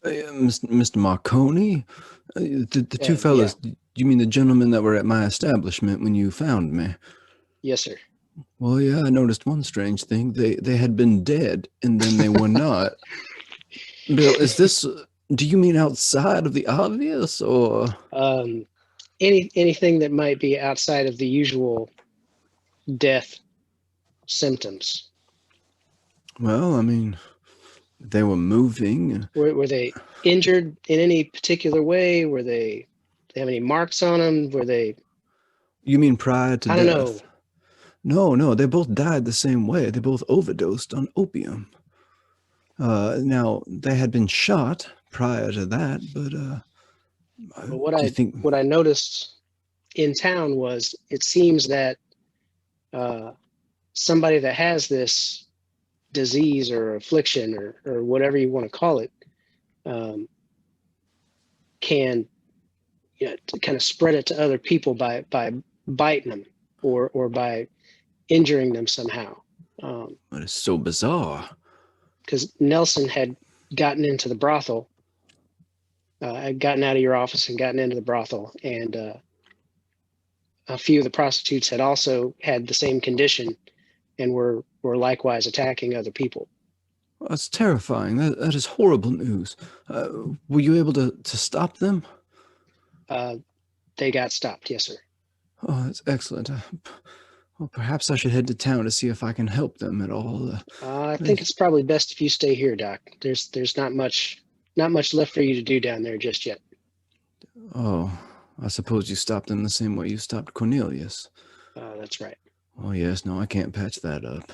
Mr. Marconi? The two fellas, you mean the gentlemen that were at my establishment when you found me? Yes, sir. Well, yeah, I noticed one strange thing. They had been dead, and then they were not. Bill, is this, do you mean outside of the obvious, or? Anything that might be outside of the usual death symptoms. Well, I mean, they were moving. Were they injured in any particular way? Were they have any marks on them? Were they? You mean prior to I death? don't know. No, they both died the same way. They both overdosed on opium. Now, they had been shot prior to that, but what I noticed in town was it seems that somebody that has this disease or affliction or whatever you want to call it can kind of spread it to other people by biting them or by injuring them somehow. But it's so bizarre. Because Nelson had gotten into the brothel, had gotten out of your office and gotten into the brothel, and a few of the prostitutes had also had the same condition and were likewise attacking other people. Well, that's terrifying. That is horrible news. Were you able to stop them? They got stopped, yes, sir. Oh, that's excellent. Well, perhaps I should head to town to see if I can help them at all. I think it's probably best if you stay here, Doc. There's not much left for you to do down there just yet. Oh, I suppose you stopped them the same way you stopped Cornelius. That's right. Oh yes, no, I can't patch that up.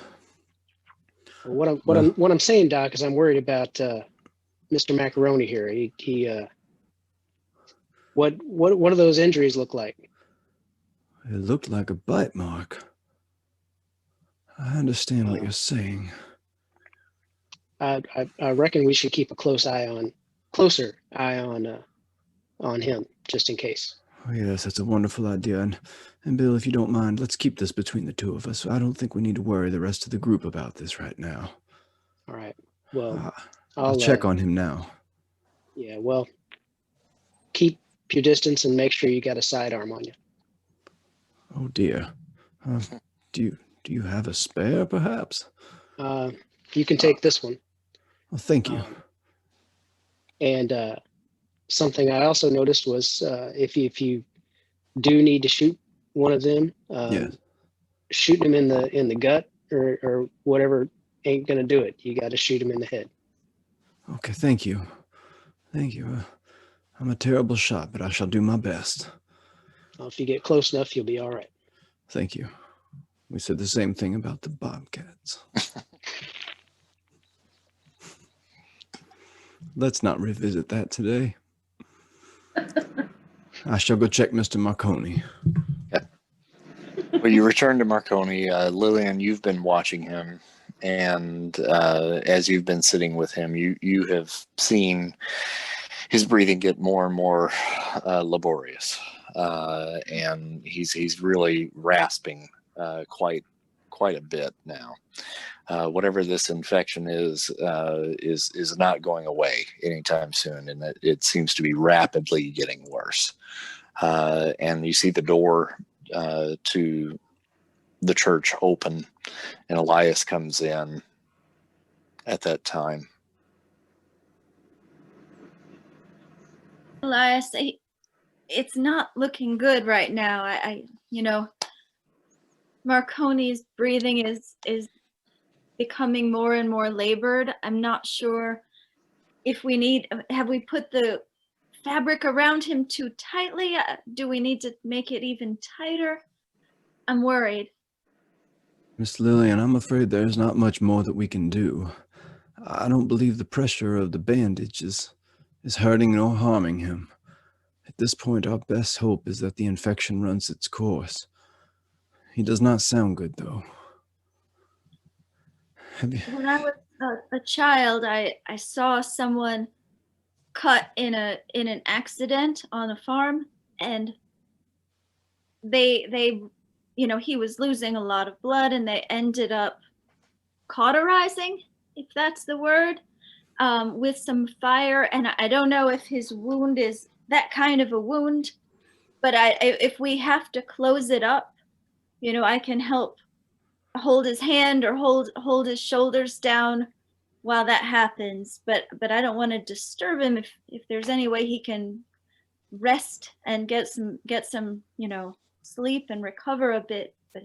What I'm saying, Doc, is I'm worried about Mr. Macaroni here. What do those injuries look like? It looked like a bite mark. I understand what you're saying. I reckon we should keep a closer eye on him, just in case. Oh, yes, that's a wonderful idea. And Bill, if you don't mind, let's keep this between the two of us. I don't think we need to worry the rest of the group about this right now. All right. Well, I'll check on him now. Yeah, well, keep your distance and make sure you got a sidearm on you. Oh dear. Do you have a spare, perhaps? You can take this one. Well, thank you. And something I also noticed was if you do need to shoot one of them, yes. Shooting him in the gut or whatever ain't gonna do it. You got to shoot him in the head. Okay, thank you. Thank you. I'm a terrible shot, but I shall do my best. Well, if you get close enough, you'll be all right. Thank you. We said the same thing about the bobcats. Let's not revisit that today. I shall go check Mr. Marconi. Yeah. Well, you return to Marconi. Lillian, you've been watching him, and as you've been sitting with him, you have seen his breathing get more and more laborious, and he's really rasping quite a bit now. Whatever this infection is not going away anytime soon, and it seems to be rapidly getting worse. And you see the door to the church open, and Elias comes in at that time. Elias, it's not looking good right now. I Marconi's breathing is becoming more and more labored. I'm not sure if have we put the fabric around him too tightly? Do we need to make it even tighter? I'm worried. Miss Lillian, I'm afraid there's not much more that we can do. I don't believe the pressure of the bandage is hurting nor harming him. At this point, our best hope is that the infection runs its course. He does not sound good, though. a child. I saw someone cut in an accident on a farm, and they he was losing a lot of blood, and they ended up cauterizing, if that's the word, with some fire. And I don't know if his wound is that kind of a wound, but if we have to close it up, I can help hold his hand or hold his shoulders down while that happens. But I don't want to disturb him. If there's any way he can rest and get some sleep and recover a bit. But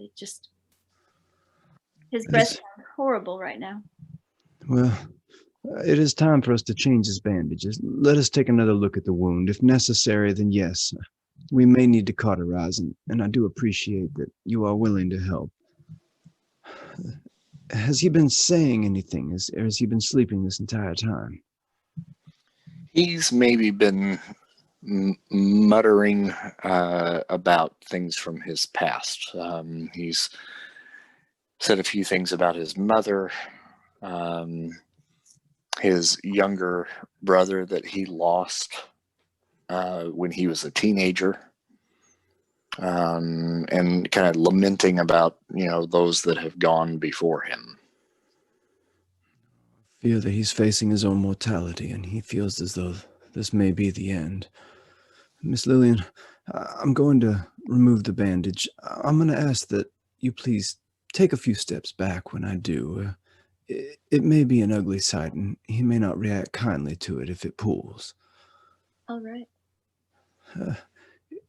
his breath sounds horrible right now. Well, it is time for us to change his bandages. Let us take another look at the wound. If necessary, then yes, we may need to cauterize, and I do appreciate that you are willing to help. Has he been saying anything? Has he been sleeping this entire time? He's maybe been muttering about things from his past. He's said a few things about his mother, his younger brother that he lost when he was a teenager, and kind of lamenting about those that have gone before him. I fear that he's facing his own mortality, and he feels as though this may be the end. Miss Lillian, I'm going to remove the bandage. I'm going to ask that you please take a few steps back when I do. It may be an ugly sight, and he may not react kindly to it if it pulls. All right.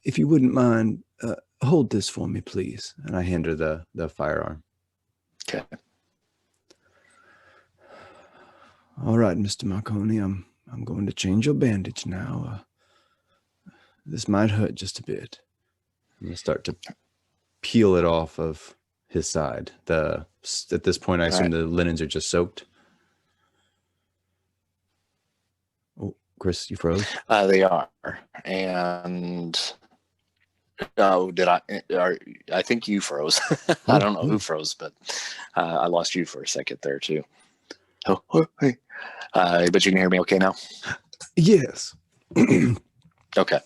If you wouldn't mind, hold this for me, please. And I hand her the firearm. Okay. All right, Mr. Marconi, I'm going to change your bandage now. This might hurt just a bit. I'm going to start to peel it off of his side. At this point, I assume the linens are just soaked. Oh, Chris, you froze? They are. And I think you froze. I don't know who froze, but I lost you for a second there too. Oh, hey. But you can hear me okay now? Yes. Okay.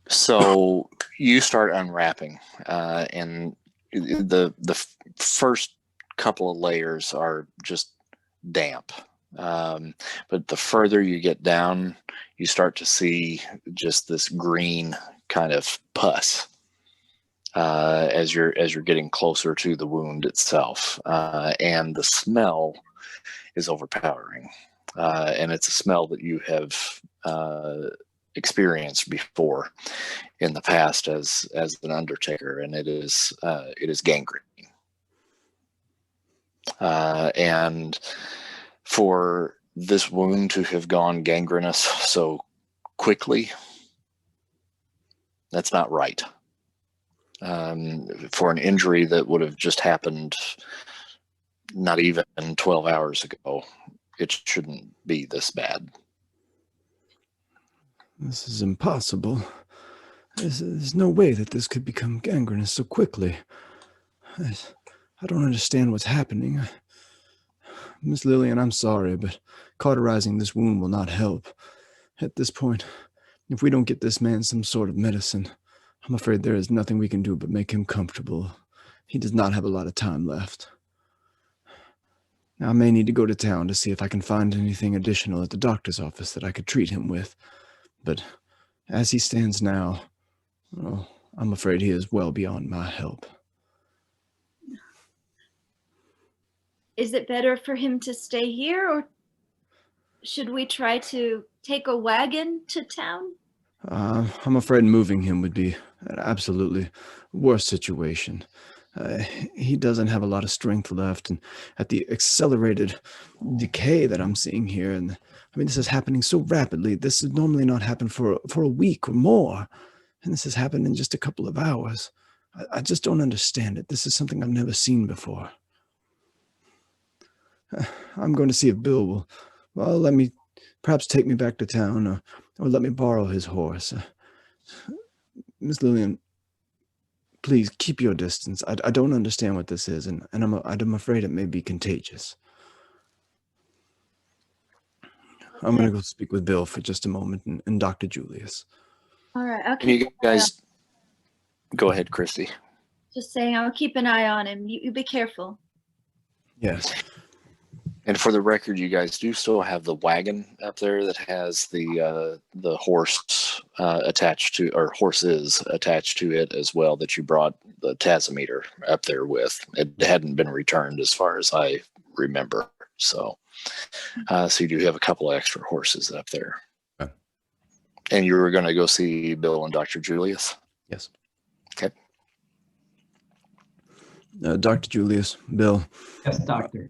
So you start unwrapping, and the first couple of layers are just damp. But the further you get down, you start to see just this green kind of pus as you're getting closer to the wound itself, and the smell is overpowering, and it's a smell that you have experienced before in the past as an undertaker, and it is gangrene, and for this wound to have gone gangrenous so quickly, that's not right. For an injury that would have just happened not even 12 hours ago, it shouldn't be this bad. This is impossible. There's no way that this could become gangrenous so quickly. I don't understand what's happening. Miss Lillian, I'm sorry, but cauterizing this wound will not help. At this point, if we don't get this man some sort of medicine, I'm afraid there is nothing we can do but make him comfortable. He does not have a lot of time left. Now, I may need to go to town to see if I can find anything additional at the doctor's office that I could treat him with. But as he stands now, well, I'm afraid he is well beyond my help. Is it better for him to stay here, or should we try to take a wagon to town? I'm afraid moving him would be an absolutely worse situation. He doesn't have a lot of strength left, and at the accelerated decay that I'm seeing here, and I mean, this is happening so rapidly. This would normally not happen for a week or more, and this has happened in just a couple of hours. I just don't understand it. This is something I've never seen before. I'm going to see if Bill will, well, let me perhaps take me back to town, or let me borrow his horse. Miss Lillian, please keep your distance. I don't understand what this is, and I'm afraid it may be contagious. I'm going to go speak with Bill for just a moment and Dr. Julius. All right, I'll And you keep an eye on, guys, go ahead, Christy. just saying, I'll keep an eye on him. You be careful. Yes. And for the record, you guys do still have the wagon up there that has the horse attached to, or horses attached to it as well, that you brought the tasimeter up there with. It hadn't been returned as far as I remember. So you do have a couple of extra horses up there. Okay. And you were going to go see Bill and Dr. Julius? Yes. Okay. Dr. Julius, Bill. Yes, doctor.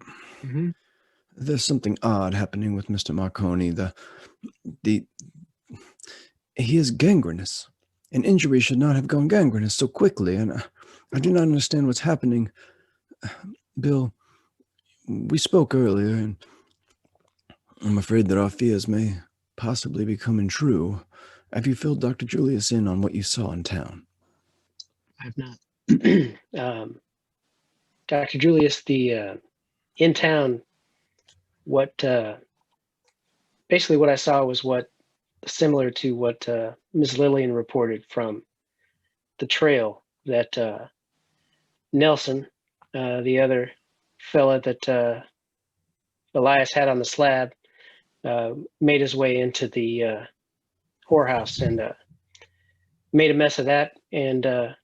There's something odd happening with Mr. Marconi. He is gangrenous. An injury should not have gone gangrenous so quickly, and I do not understand what's happening. Bill, we spoke earlier, and I'm afraid that our fears may possibly be coming true. Have you filled Dr. Julius in on what you saw in town? I've not. Dr. Julius, the in town, basically what I saw was similar to what Ms. Lillian reported from the trail, that Nelson, the other fella that Elias had on the slab, made his way into the whorehouse and made a mess of that. And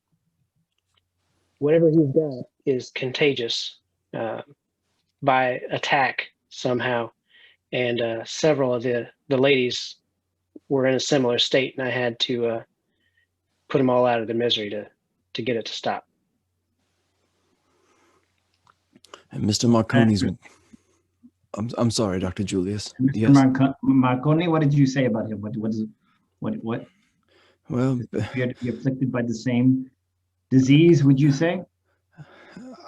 whatever he's got is contagious by attack somehow. And several of the ladies were in a similar state, and I had to put them all out of their misery to get it to stop. And Mr. Marconi's... I'm sorry, Dr. Julius. Mr. Yes. Marconi, what did you say about him? What? Well, You're afflicted by the same disease, would you say?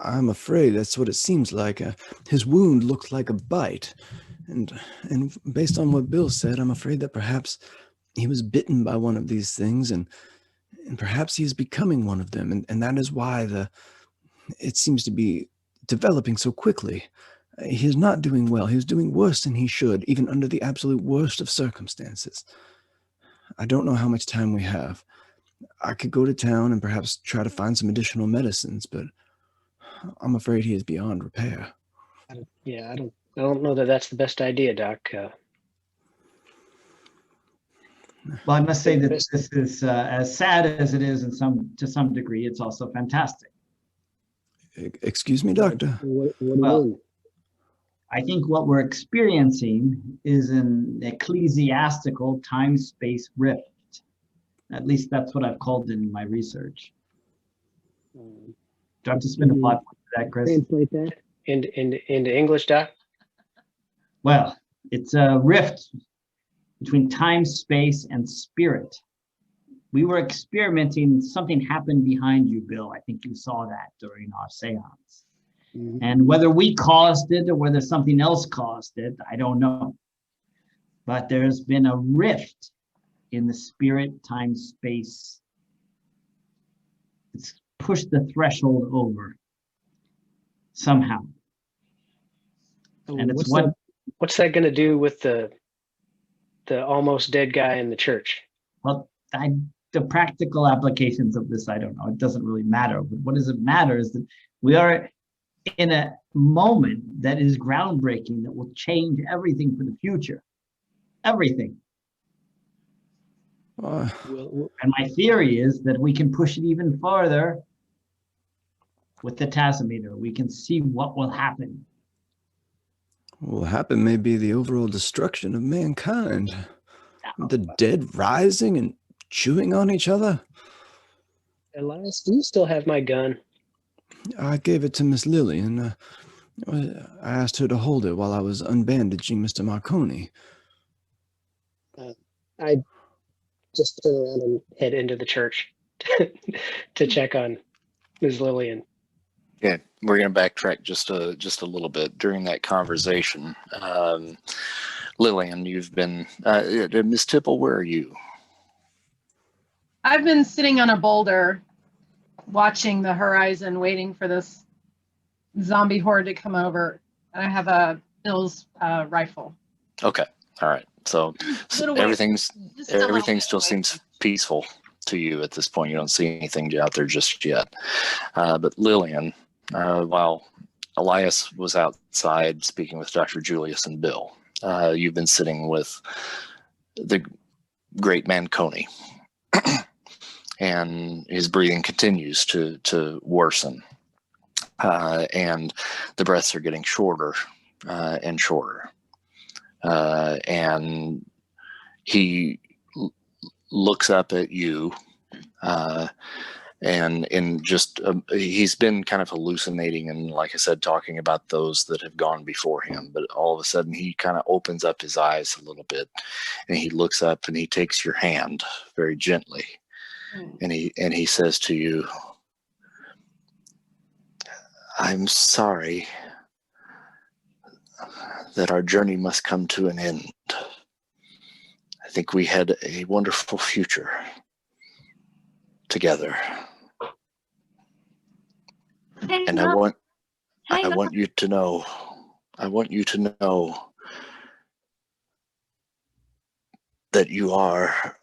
I'm afraid that's what it seems like. His wound looked like a bite. And based on what Bill said, I'm afraid that perhaps he was bitten by one of these things, and perhaps he is becoming one of them. And that is why it seems to be developing so quickly. He is not doing well. He is doing worse than he should, even under the absolute worst of circumstances. I don't know how much time we have. I could go to town and perhaps try to find some additional medicines, but I'm afraid he is beyond repair. I don't know that that's the best idea, Doc. Well, I must say that this is as sad as it is to some degree. It's also fantastic. Excuse me, Doctor. What do you Well, mean? I think what we're experiencing is an ecclesiastical time-space rift. At least that's what I've called it in my research. Do I have to spend a lot for that, Chris? Translate that into English, Doc? Well, it's a rift between time, space, and spirit. We were experimenting, something happened behind you, Bill. I think you saw that during our seance. And whether we caused it or whether something else caused it, I don't know. But there's been a rift in the spirit, time, space. It's pushed the threshold over somehow. And it's What's that going to do with the almost dead guy in the church? Well, the practical applications of this, I don't know. It doesn't really matter. But what does it matter is that we are in a moment that is groundbreaking, that will change everything for the future. Everything. And my theory is that we can push it even farther with the tasimeter. We can see what will happen. What will happen may be the overall destruction of mankind. The dead rising and chewing on each other. Elias, do you still have my gun? I gave it to Miss Lillian. I asked her to hold it while I was unbandaging Mr. Marconi. I just turn around and head into the church to check on Ms. Lillian. Yeah, we're going to backtrack just a little bit. During that conversation, Lillian, you've been Miss Tipple. Where are you? I've been sitting on a boulder watching the horizon, waiting for this zombie horde to come over. And I have a Bill's rifle. Okay. All right. So Little way- everything just a little everything bit still away. seems peaceful to you at this point. You don't see anything out there just yet. But Lillian, while Elias was outside speaking with Dr. Julius and Bill, you've been sitting with the great Manconi. And his breathing continues to worsen. And the breaths are getting shorter and shorter. And he looks up at you, and in just he's been kind of hallucinating and, like I said, talking about those that have gone before him. But all of a sudden, he kind of opens up his eyes a little bit, and he looks up and he takes your hand very gently, and he says to you, "I'm sorry that our journey must come to an end. I think we had a wonderful future together. And I want you to know, that you are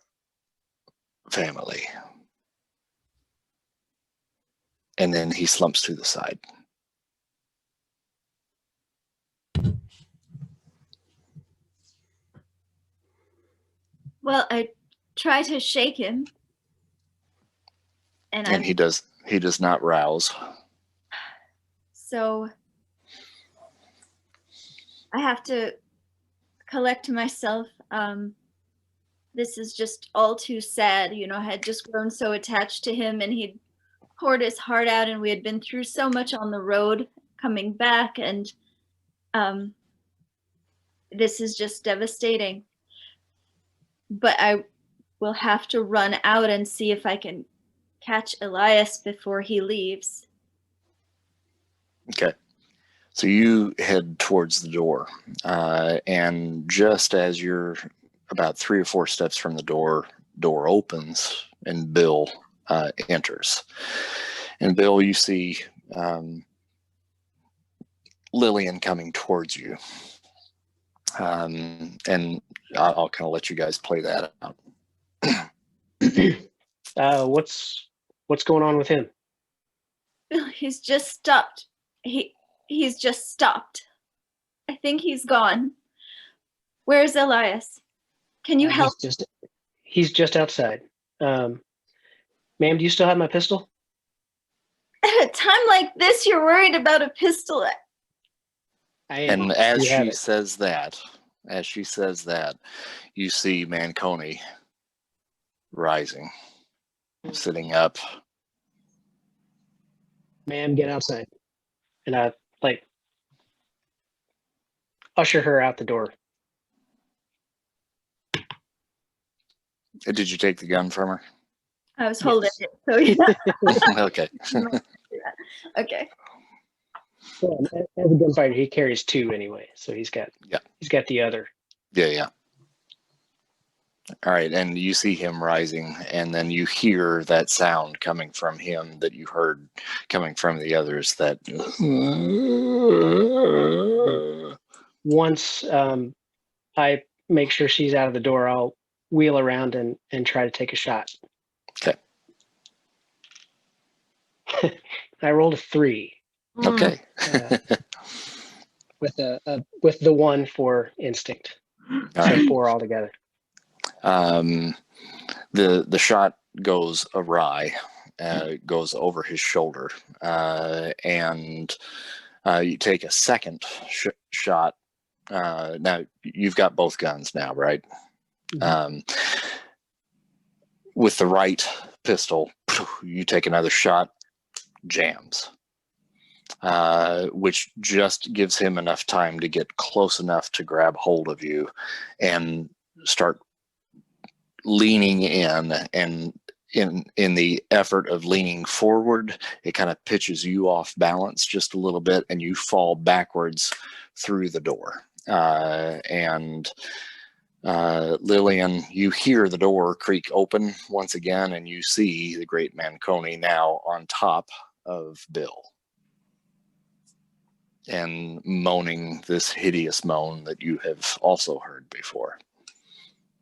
family." And then he slumps to the side. Well, I try to shake him. And he does not rouse. So I have to collect myself. This is just all too sad. You know, I had just grown so attached to him, and he'd poured his heart out, and we had been through so much on the road coming back, and this is just devastating. But I will have to run out and see if I can catch Elias before he leaves. Okay. So you head towards the door, and just as you're about 3 or 4 steps from the door opens, and Bill enters. And Bill, you see Lillian coming towards you, and I'll kind of let you guys play that out. What's going on with him? He's just stopped. He's just stopped. I think he's gone. Where's Elias? Can you help? He's just outside. Ma'am, do you still have my pistol? At a time like this, you're worried about a pistol. And as she says that, you see Manconi rising, sitting up. Ma'am, get outside. And I usher her out the door. Did you take the gun from her? I was holding it, so yeah. Okay. Okay. Well, as a gunfighter, he carries 2 anyway, so he's got the other. Yeah. All right, and you see him rising, and then you hear that sound coming from him that you heard coming from the others. That once I make sure she's out of the door, I'll wheel around and try to take a shot. Okay. I rolled a 3. Okay. With the 1 for instinct. All so right. 4 altogether. The shot goes awry, goes over his shoulder, and you take a second shot. Now you've got both guns now, right? Mm-hmm. With the right pistol, you take another shot, jams, which just gives him enough time to get close enough to grab hold of you and start leaning in. And in the effort of leaning forward, it kind of pitches you off balance just a little bit, and you fall backwards through the door. And Lillian, you hear the door creak open once again, and you see the great Manconi now on top of Bill and moaning this hideous moan that you have also heard before.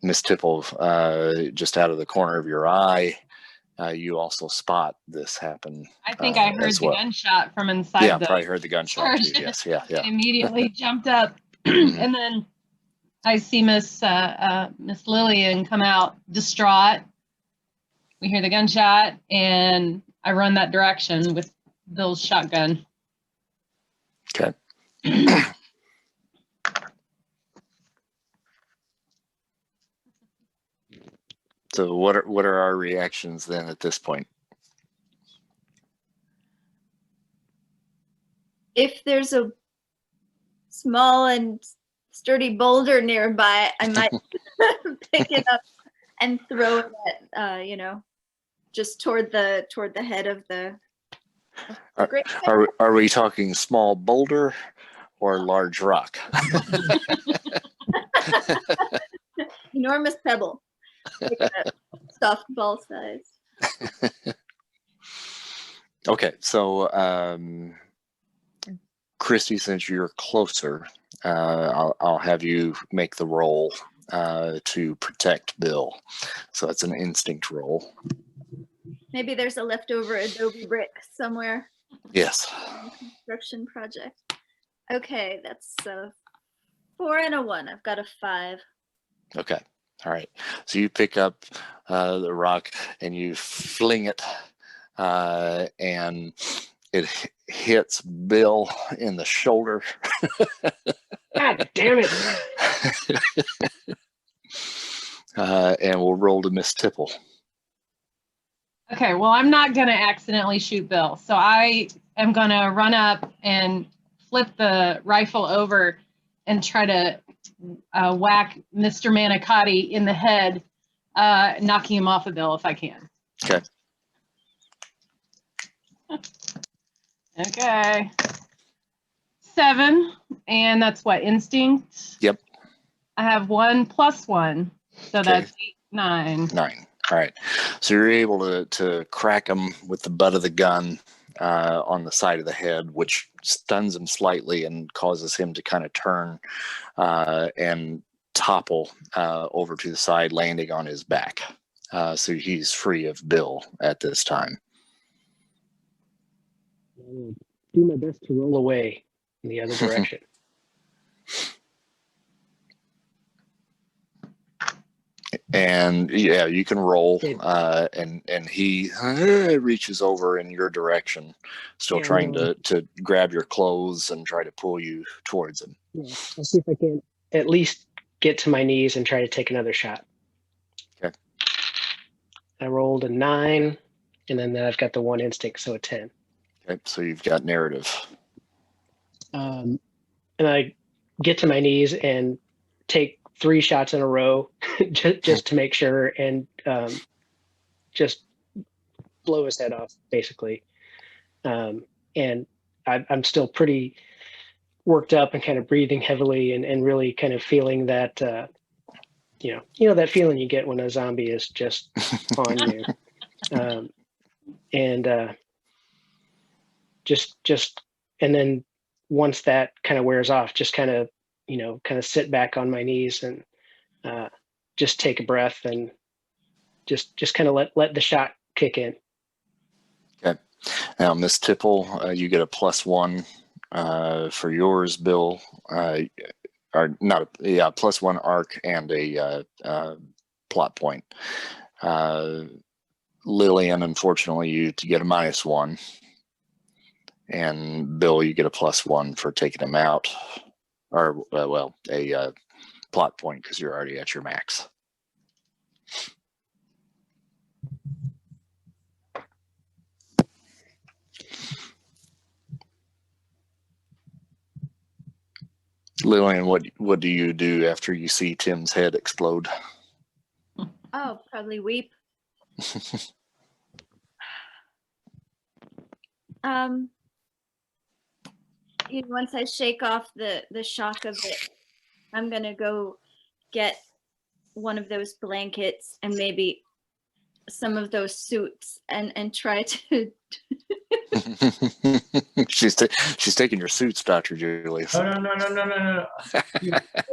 Miss Tipple, just out of the corner of your eye, you also spot this happen. I think I heard as the well. gunshot from inside Yeah, the probably heard the gunshot too. storage. Yes, yeah, I yeah. immediately jumped up, and then I see Miss Lillian come out distraught. We hear the gunshot, and I run that direction with Bill's shotgun. Okay. So what are our reactions then at this point? If there's a small and sturdy boulder nearby, I might pick it up and throw it at, just toward the head of the great. Are we talking small boulder or large rock? Enormous pebble, like a softball size. Okay, so Christy, since you're closer, I'll have you make the roll to protect Bill. So it's an instinct roll. Maybe there's a leftover adobe brick somewhere. Yes. In the construction project. Okay, that's a 4 and a 1. I've got a 5. Okay. All right. So you pick up the rock and you fling it, and it hits Bill in the shoulder. God damn it. And we'll roll to Miss Tipple. Okay, well, I'm not going to accidentally shoot Bill. So I am going to run up and flip the rifle over and try to whack Mr. Manicotti in the head, knocking him off of Bill if I can. Okay. Okay. 7, and that's what, instinct? Yep. I have 1 + 1, so Okay. that's 8, 9. 9. All right. So you're able to crack him with the butt of the gun on the side of the head, which stuns him slightly and causes him to kind of turn and topple over to the side, landing on his back. So he's free of Bill at this time. I'll do my best to roll away in the other direction. And yeah, you can roll, and he reaches over in your direction, still trying to grab your clothes and try to pull you towards him. Yeah, I'll see if I can at least get to my knees and try to take another shot. Okay. I rolled a 9, and then I've got the 1 instinct, so a 10. Okay, so you've got narrative. And I get to my knees and take 3 shots in a row just to make sure, and just blow his head off, basically. And I'm still pretty worked up and kind of breathing heavily and really kind of feeling that, you know, that feeling you get when a zombie is just on you. And then once that kind of wears off, just kind of sit back on my knees and just take a breath and just kind of let the shot kick in. Okay. Now, Miss Tipple, you get a +1 for yours, Bill. Or not? +1 arc and a plot point. Lillian, unfortunately, you to get a -1. And Bill, you get a +1 for taking him out, or a plot point because you're already at your max. Lillian, what do you do after you see Tim's head explode? Oh, probably weep. Once I shake off the shock of it, I'm gonna go get one of those blankets and maybe some of those suits and try to. She's taking your suits, Dr. Julius. Oh, no.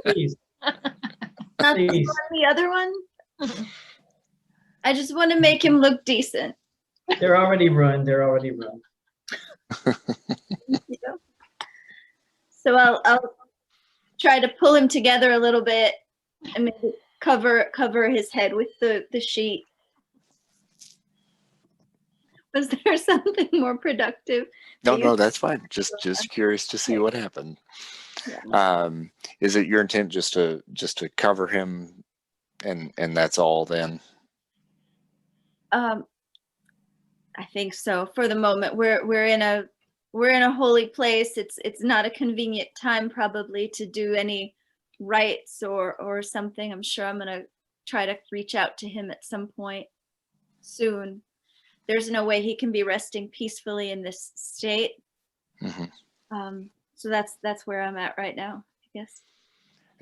Please. Not Please. the other one. I just want to make him look decent. They're already ruined. So I'll try to pull him together a little bit and maybe cover his head with the sheet. Was there something more productive? No, that's fine. Just curious to see what happened. Yeah. Is it your intent just to cover him, and that's all then? I think so. For the moment, we're in a holy place. It's not a convenient time probably to do any rites or something. I'm sure I'm gonna try to reach out to him at some point soon. There's no way he can be resting peacefully in this state. Mm-hmm. So that's where I'm at right now, I guess.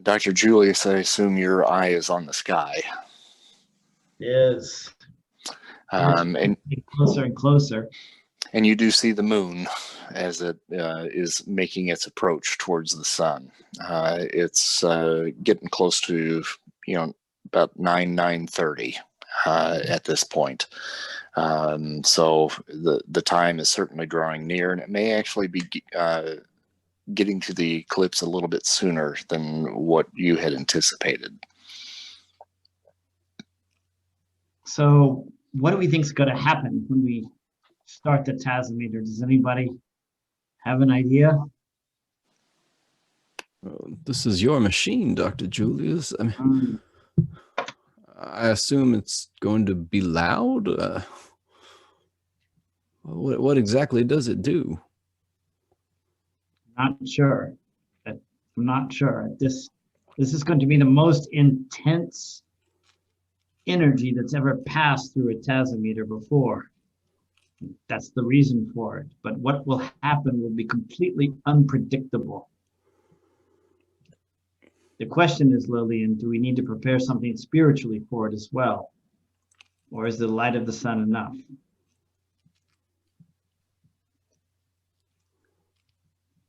Dr. Julius, I assume your eye is on the sky. Yes. And Closer and closer. And you do see the moon as it is making its approach towards the sun. It's getting close to, about 9:30 at this point. So the time is certainly drawing near, and it may actually be getting to the eclipse a little bit sooner than what you had anticipated. So what do we think is going to happen when we start the tasimeter? Does anybody have an idea? This is your machine, Dr. Julius. I mean, I assume it's going to be loud. What exactly does it do? Not sure. I'm not sure. This is going to be the most intense energy that's ever passed through a tasimeter before. That's the reason for it. But what will happen will be completely unpredictable. The question is, Lillian, do we need to prepare something spiritually for it as well? Or is the light of the sun enough?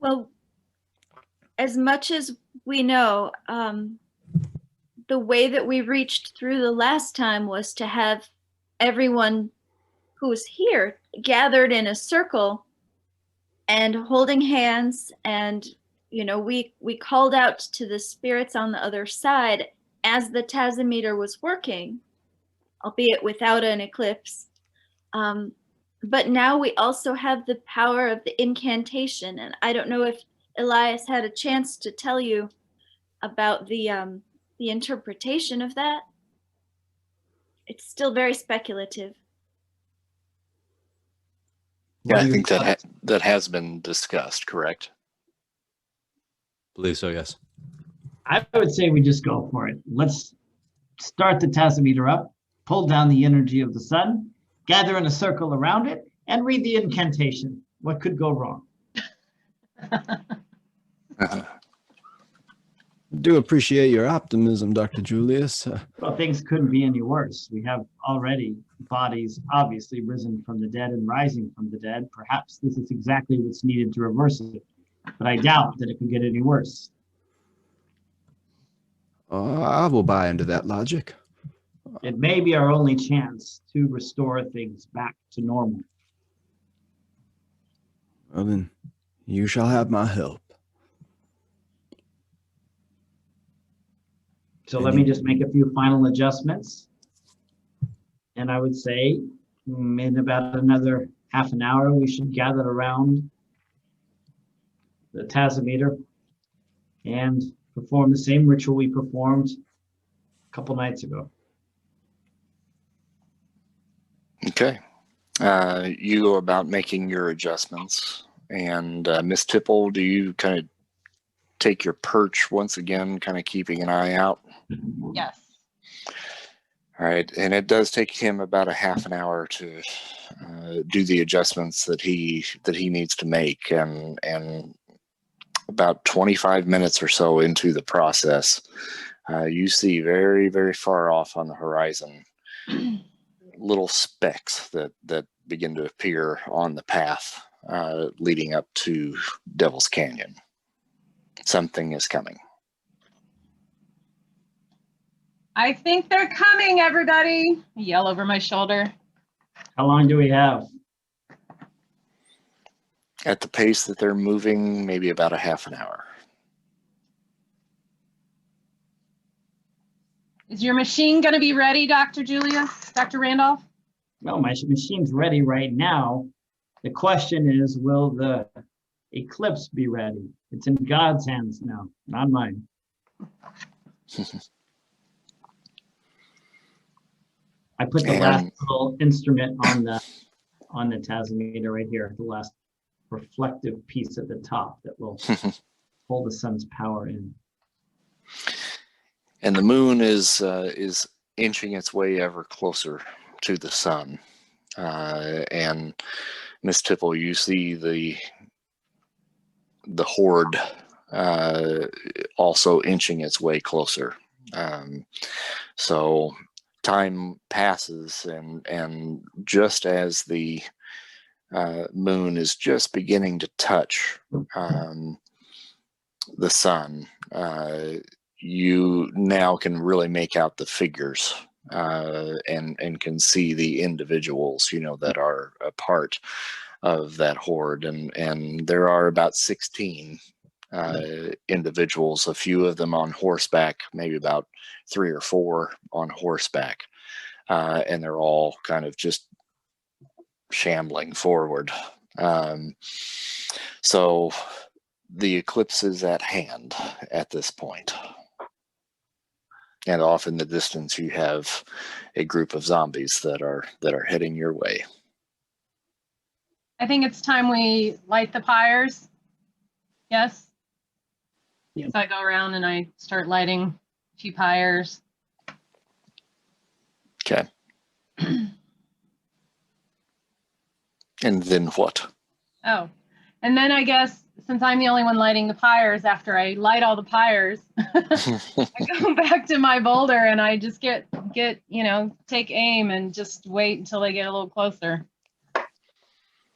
Well, as much as we know, the way that we reached through the last time was to have everyone who's here gathered in a circle and holding hands, and we called out to the spirits on the other side as the tasimeter was working, albeit without an eclipse. But now we also have the power of the incantation, and I don't know if Elias had a chance to tell you about the interpretation of that. It's still very speculative. Yeah, I think that has been discussed, correct? Believe so, yes. I would say we just go for it. Let's start the tasimeter up, pull down the energy of the sun, gather in a circle around it, and read the incantation. What could go wrong? Do appreciate your optimism, Dr. Julius. Well, things couldn't be any worse. We have already bodies obviously risen from the dead and rising from the dead. Perhaps this is exactly what's needed to reverse it, but I doubt that it could get any worse. I will buy into that logic. It may be our only chance to restore things back to normal. Well, then, you shall have my help. So let me just make a few final adjustments. And I would say in about another half an hour, we should gather around the tasimeter and perform the same ritual we performed a couple nights ago. Okay. You go about making your adjustments. And Miss Tipple, do you kind of take your perch once again, kind of keeping an eye out? Yes. All right. And it does take him about a half an hour to do the adjustments that he needs to make. And about 25 minutes or so into the process, you see very, very far off on the horizon little specks that begin to appear on the path leading up to Devil's Canyon. Something is coming. I think they're coming, everybody. I yell over my shoulder. How long do we have? At the pace that they're moving, maybe about a half an hour. Is your machine going to be ready, Dr. Julia? Dr. Randolph? Well, my machine's ready right now. The question is, will the eclipse be ready? It's in God's hands now, not mine. I put the last little instrument on the tasimeter right here, the last reflective piece at the top that will hold the sun's power in. And the moon is inching its way ever closer to the sun. And Miss Tipple, you see the horde also inching its way closer. So time passes, and just as the moon is just beginning to touch the sun, you now can really make out the figures and can see the individuals, that are a part of that horde. And there are about 16 individuals, a few of them on horseback, maybe about 3 or 4 on horseback. And they're all kind of just shambling forward. So the eclipse is at hand at this point. And off in the distance, you have a group of zombies that are heading your way. I think it's time we light the pyres. Yes? Yeah. So I go around and I start lighting a few pyres. Okay. And then what? Oh, and then I guess since I'm the only one lighting the pyres, after I light all the pyres, I go back to my boulder and I just get take aim and just wait until they get a little closer.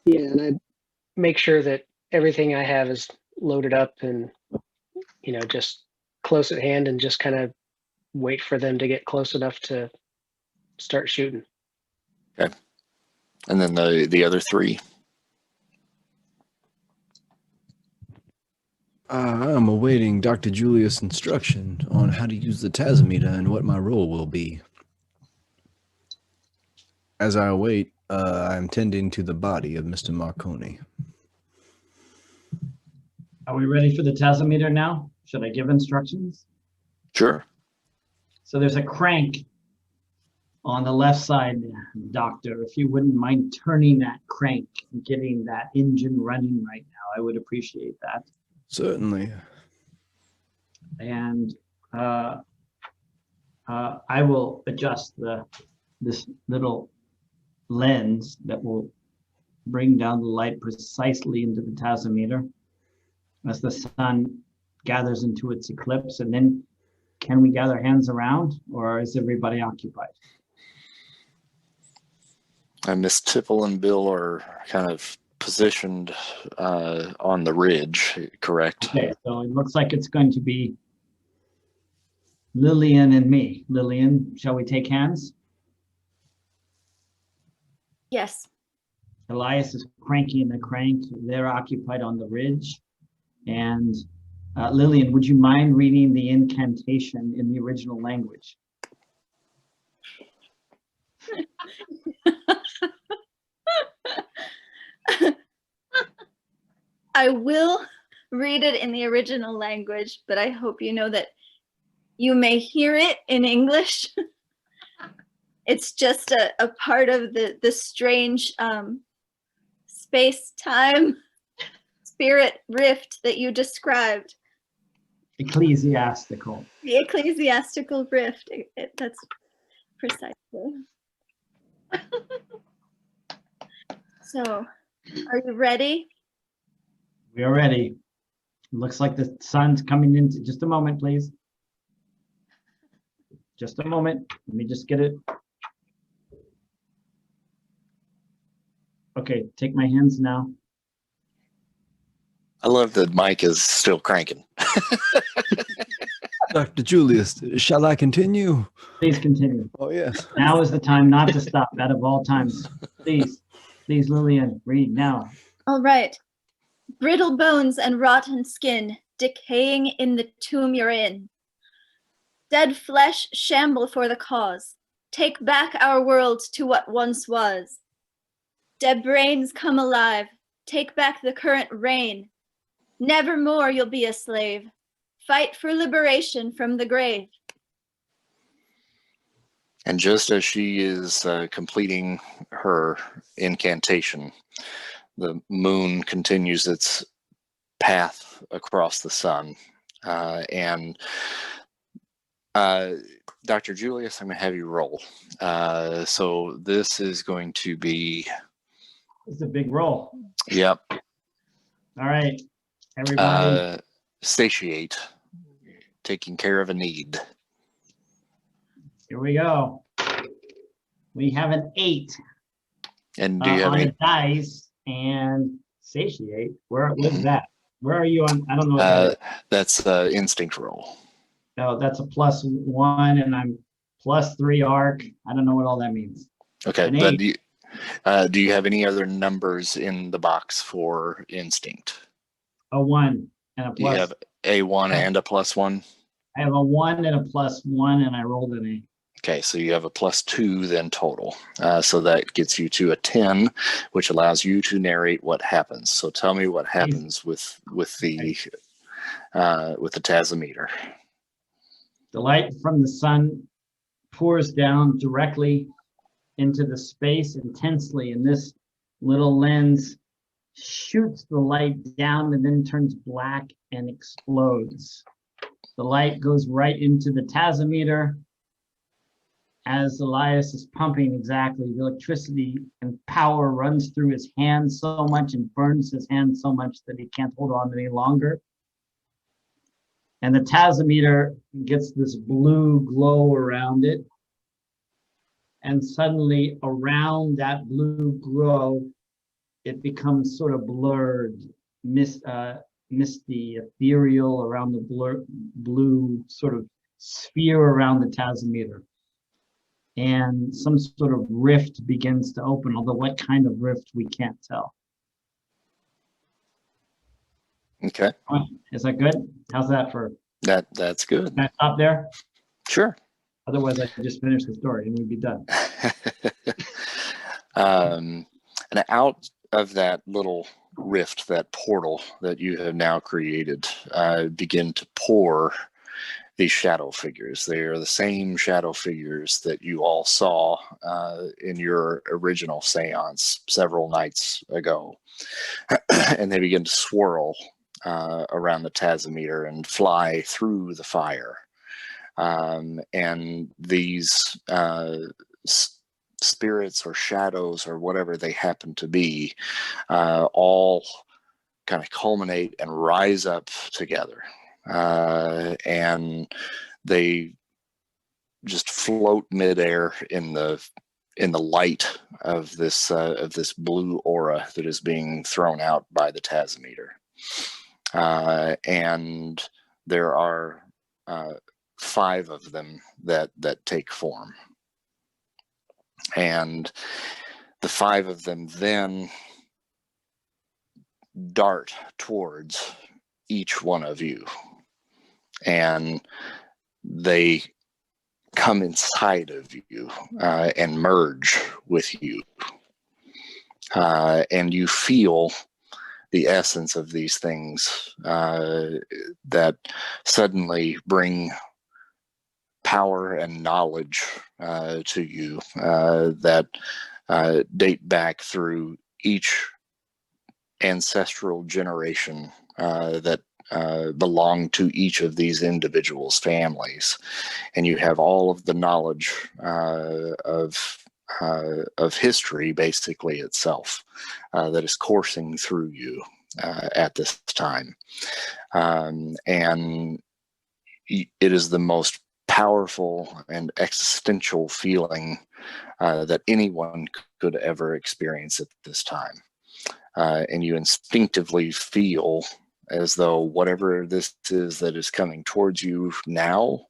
Yeah, and I make sure that everything I have is loaded up and, just close at hand, and just kind of wait for them to get close enough to start shooting. Okay. And then the other 3. I'm awaiting Dr. Julius' instruction on how to use the tasimeter and what my role will be. As I await, I'm tending to the body of Mr. Marconi. Are we ready for the tasimeter now? Should I give instructions? Sure. So there's a crank on the left side, Doctor. If you wouldn't mind turning that crank and getting that engine running right now, I would appreciate that. Certainly. And I will adjust this little lens that will bring down the light precisely into the tasimeter as the sun gathers into its eclipse. And then can we gather hands around, or is everybody occupied? And Miss Tipple and Bill are kind of positioned on the ridge, correct? Okay, so it looks like it's going to be Lillian and me. Lillian, shall we take hands? Yes. Elias is cranking the crank. They're occupied on the ridge. And Lillian, would you mind reading the incantation in the original language? I will read it in the original language, but I hope you know that you may hear it in English. It's just a part of the strange space-time spirit rift that you described. Ecclesiastical. The ecclesiastical rift. That's precisely. So, are you ready? We are ready. Looks like the sun's coming into, just a moment, please. Just a moment. Let me just get it. Okay, take my hands now. I love that Mike is still cranking. Dr. Julius, shall I continue? Please continue. Oh, yes. Now is the time not to stop. Out of all times, please, Lillian, read now. All right. Brittle bones and rotten skin, decaying in the tomb you're in. Dead flesh shamble for the cause. Take back our world to what once was. Dead brains come alive. Take back the current reign. Nevermore you'll be a slave. Fight for liberation from the grave. And just as she is completing her incantation, the moon continues its path across the sun. And Dr. Julius, I'm going to have you roll. So this is going to be... It's a big roll. Yep. All right, everybody. Satiate. Taking care of a need. Here we go. We have an 8 And do you have on any? the dice, and satiate. Where was that? Where are you on? I don't know. What that is. That's instinct roll. No, that's a +1, and I'm +3 arc. I don't know what all that means. Okay, An but 8. do you have any other numbers in the box for instinct? A 1 and a Do you plus. have a 1 and a +1? I have a 1 and a +1, and I rolled an 8. Okay, so you have a +2 then total. So that gets you to a 10, which allows you to narrate what happens. So tell me what happens with the tasimeter. The light from the sun pours down directly into the space intensely, and this little lens shoots the light down and then turns black and explodes. The light goes right into the tasimeter. As Elias is pumping, exactly, the electricity and power runs through his hands so much and burns his hands so much that he can't hold on any longer. And the tasimeter gets this blue glow around it. And suddenly around that blue glow, it becomes sort of blurred, misty, ethereal around the blue sort of sphere around the tasimeter. And some sort of rift begins to open, although what kind of rift, we can't tell. Okay. Is that good? How's that for? That's good. Can I stop there? Sure. Otherwise, I could just finish the story and we'd be done. And out of that little rift, that portal that you have now created, begin to pour these shadow figures. They are the same shadow figures that you all saw in your original seance several nights ago. And they begin to swirl around the tasimeter and fly through the fire. And these spirits or shadows or whatever they happen to be, all kind of culminate and rise up together. And they just float midair in the light of this blue aura that is being thrown out by the tasimeter. And there are 5 of them that take form. And the 5 of them then dart towards each one of you. And they come inside of you and merge with you. And you feel the essence of these things that suddenly bring power and knowledge to you that date back through each ancestral generation that belong to each of these individuals' families. And you have all of the knowledge of history, basically itself, that is coursing through you at this time. And it is the most powerful and existential feeling that anyone could ever experience at this time. And you instinctively feel as though whatever this is that is coming towards you now,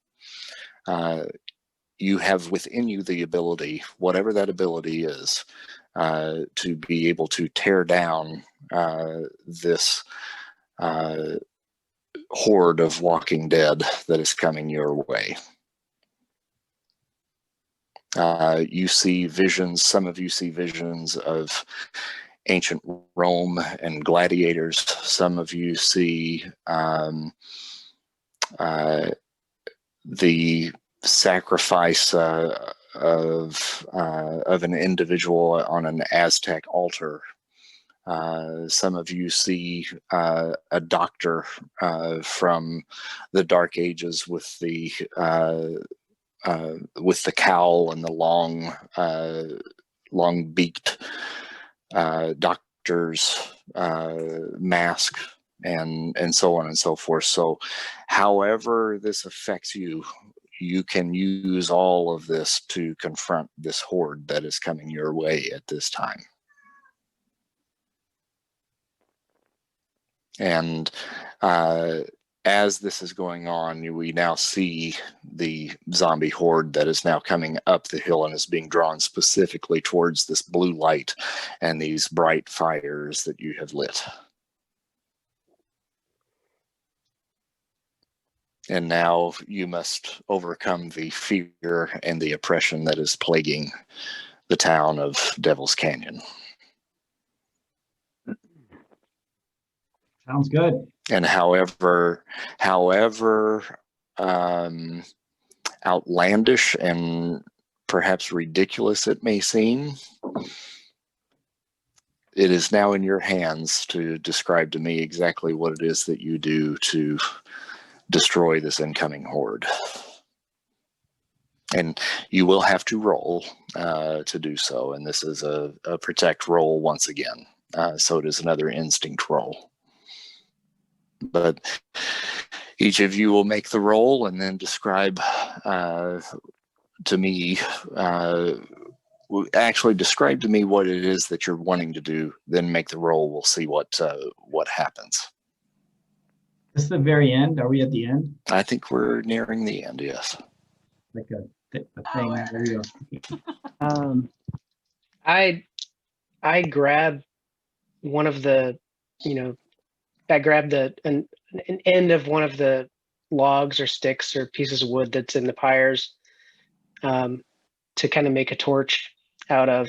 you have within you the ability, whatever that ability is, to be able to tear down this horde of walking dead that is coming your way. You see visions, some of you see visions of ancient Rome and gladiators. Some of you see the sacrifice of an individual on an Aztec altar. Some of you see a doctor from the Dark Ages with the cowl and the long beaked doctor's mask, and so on and so forth. So however this affects you, you can use all of this to confront this horde that is coming your way at this time. And as this is going on, we now see the zombie horde that is now coming up the hill and is being drawn specifically towards this blue light and these bright fires that you have lit. And now you must overcome the fear and the oppression that is plaguing the town of Devil's Canyon. Sounds good. And however outlandish and perhaps ridiculous it may seem, it is now in your hands to describe to me exactly what it is that you do to destroy this incoming horde. And you will have to roll to do so. And this is a protect roll once again. So it is another instinct roll. But each of you will make the roll and then describe to me, actually describe to me what it is that you're wanting to do, then make the roll. We'll see what happens. This is the very end. Are we at the end? I think we're nearing the end, yes. Like a thing. There you go. I grab one of the, I grab an end of one of the logs or sticks or pieces of wood that's in the pyres to kind of make a torch out of,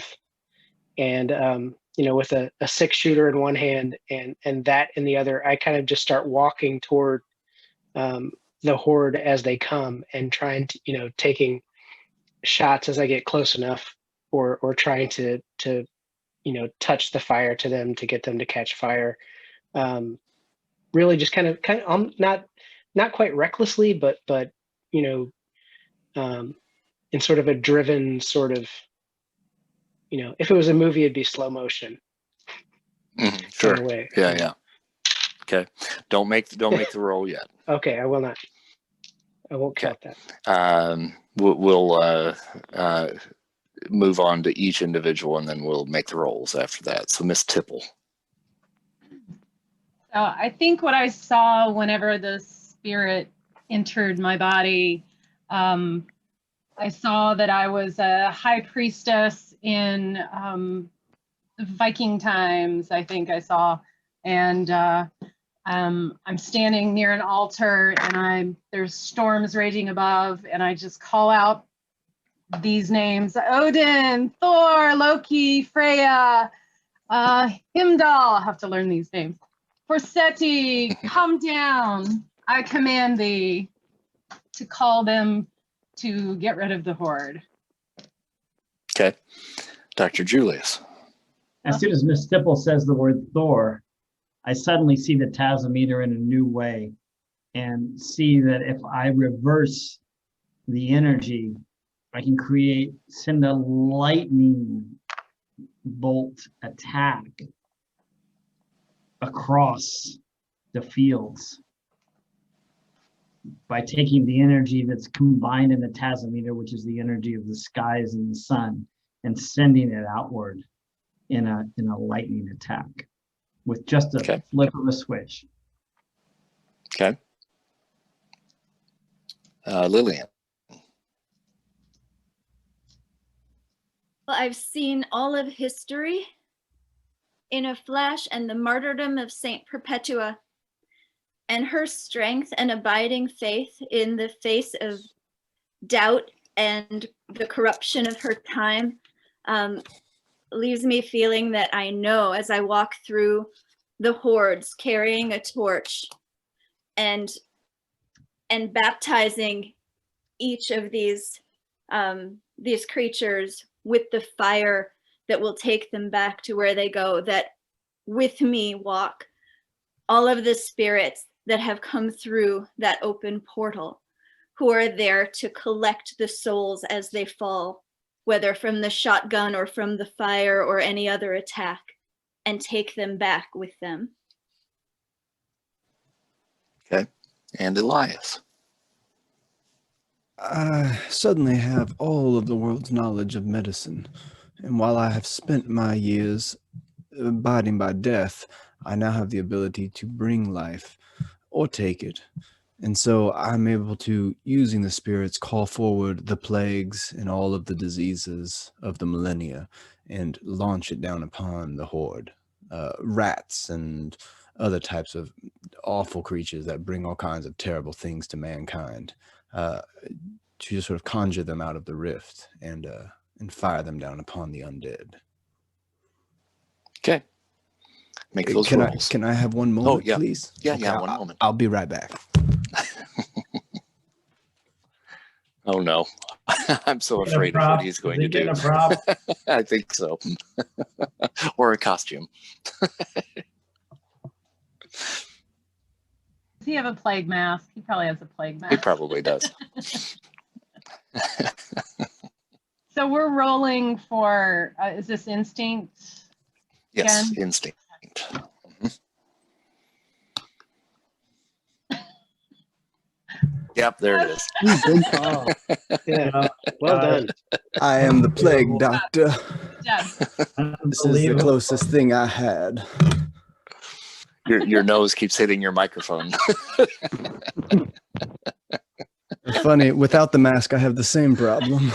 and with a 6-shooter in one hand and that in the other, I kind of just start walking toward the horde as they come and trying to, taking shots as I get close enough, or trying to touch the fire to them to get them to catch fire. Really just kind of not quite recklessly, but in sort of a driven sort of, if it was a movie, it'd be slow motion. Sure. Kind of way. Yeah. Okay. Don't make the roll yet. Okay, I will not. I won't count that. We'll move on to each individual, and then we'll make the rolls after that. So Miss Tipple. So I think what I saw whenever the spirit entered my body, I saw that I was a high priestess in Viking times, I think I saw. And I'm standing near an altar, and there's storms raging above, and I just call out these names: Odin, Thor, Loki, Freya, Heimdall. I have to learn these names. Forseti, come down. I command thee to call them to get rid of the horde. Okay. Dr. Julius. As soon as Miss Stipple says the word Thor, I suddenly see the tasimeter in a new way and see that if I reverse the energy, I can send a lightning bolt attack across the fields. by taking the energy that's combined in the tasimeter, which is the energy of the skies and the sun, and sending it outward in a lightning attack with just a Okay. flip of a switch. Okay. Lillian. Well, I've seen all of history in a flash and the martyrdom of Saint Perpetua, and her strength and abiding faith in the face of doubt and the corruption of her time leaves me feeling that I know as I walk through the hordes carrying a torch and baptizing each of these creatures with the fire that will take them back to where they go, that with me walk all of the spirits that have come through that open portal, who are there to collect the souls as they fall, whether from the shotgun or from the fire or any other attack, and take them back with them. Okay. And Elias. I suddenly have all of the world's knowledge of medicine, and while I have spent my years abiding by death, I now have the ability to bring life or take it. And so I'm able to, using the spirits, call forward the plagues and all of the diseases of the millennia and launch it down upon the horde. Rats and other types of awful creatures that bring all kinds of terrible things to mankind. To just sort of conjure them out of the rift and fire them down upon the undead. Okay. Make those Can rolls. I have one moment, yeah. please? Yeah, Okay, yeah, one moment. I'll be right back. Oh no. I'm so Get a afraid of prop. what he's going Is to he do. getting a prop? I think so. Or a costume. Does he have a plague mask? He probably has a plague mask. He probably does. So we're rolling for, is this instinct? Yes, Again? instinct. Yep, there it is. Oh, yeah. Well done. I am the plague doctor. Yeah. This is the closest thing I had. Your nose keeps hitting your microphone. Funny, without the mask, I have the same problem.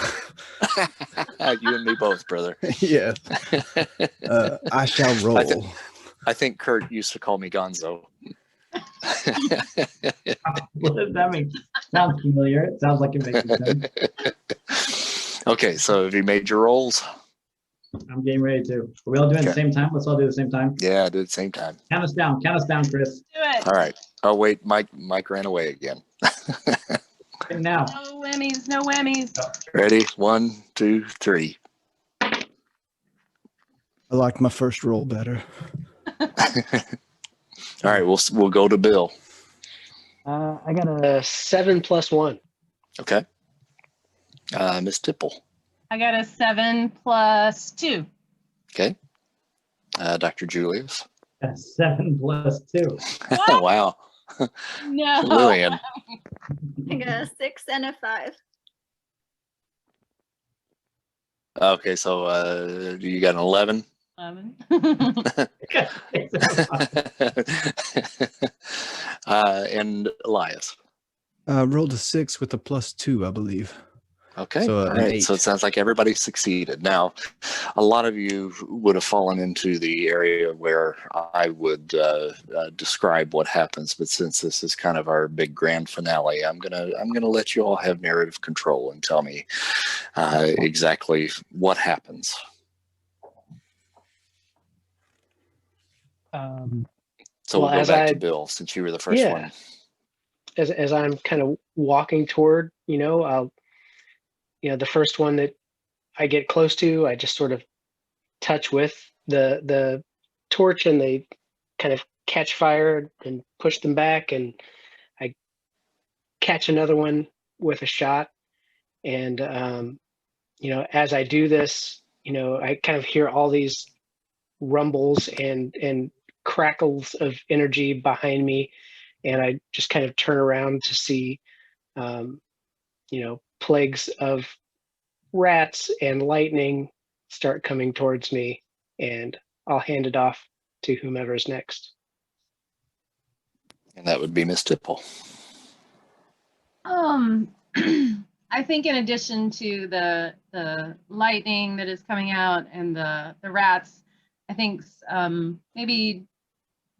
You and me both, brother. Yes. I shall roll. I think Kurt used to call me Gonzo. What does that mean? Sounds familiar. It sounds like it makes sense. Okay, so have you made your rolls? I'm getting ready to. Are we all doing it at the same time? Let's all do it at the same time. Yeah, do it at the same time. Count us down, Chris. Do it. All right. Oh wait, Mike ran away again. And now. No whammies, no whammies. Ready? 1, 2, 3. I liked my first roll better. All right, we'll go to Bill. I got a 7 plus 1. Okay. Miss Tipple. I got a 7 plus 2. Okay. Dr. Julius. That's 7 plus 2. Wow. No. Lillian. I got a 6 and a 5. Okay, so you got an 11. 11. And Elias. Rolled a 6 with a +2, I believe. Okay. So, All an right. 8. So it sounds like everybody succeeded. Now, a lot of you would have fallen into the area where I would describe what happens, but since this is kind of our big grand finale, I'm gonna let you all have narrative control and tell me exactly what happens. So Well, we'll as go back I- to Bill since you were the first Yeah. one. As I'm kind of walking toward, the first one that I get close to, I just sort of touch with the torch, and they kind of catch fire and push them back, and I catch another one with a shot. And as I do this, I kind of hear all these rumbles and crackles of energy behind me, and I just kind of turn around to see, plagues of rats and lightning start coming towards me, and I'll hand it off to whomever's next. And that would be Miss Tipple. I think in addition to the lightning that is coming out and the rats, I think maybe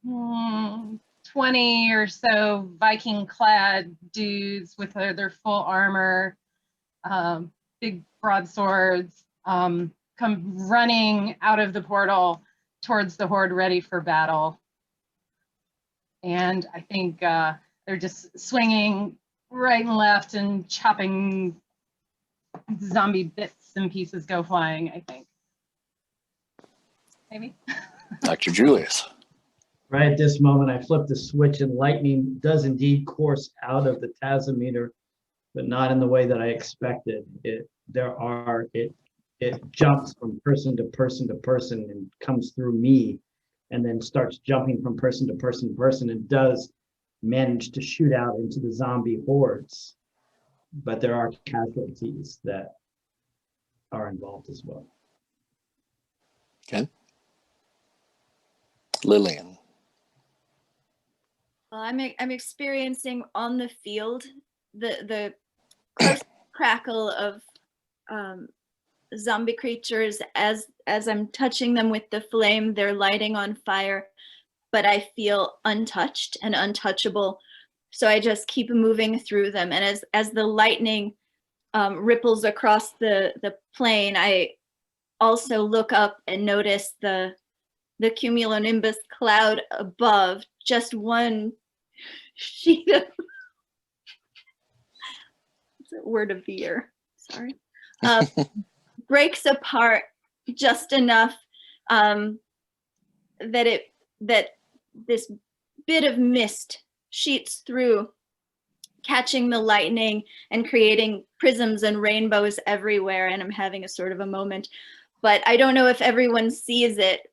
20 or so Viking-clad dudes with their full armor, big broadswords, come running out of the portal towards the horde, ready for battle. And I think they're just swinging right and left and chopping zombie bits and pieces go flying, I think. Maybe. Dr. Julius. Right at this moment, I flip the switch and lightning does indeed course out of the tasimeter, but not in the way that I expected. It jumps from person to person to person and comes through me, and then starts jumping from person to person to person, and does manage to shoot out into the zombie hordes. But there are casualties that are involved as well. Okay. Lillian. Well, I'm experiencing on the field the close crackle of zombie creatures as I'm touching them with the flame. They're lighting on fire, but I feel untouched and untouchable. So I just keep moving through them. And as the lightning ripples across the plain, I also look up and notice the cumulonimbus cloud above, just one sheet of, it's a word of the year, sorry, breaks apart just enough that this bit of mist sheets through, catching the lightning and creating prisms and rainbows everywhere. And I'm having a sort of a moment, but I don't know if everyone sees it,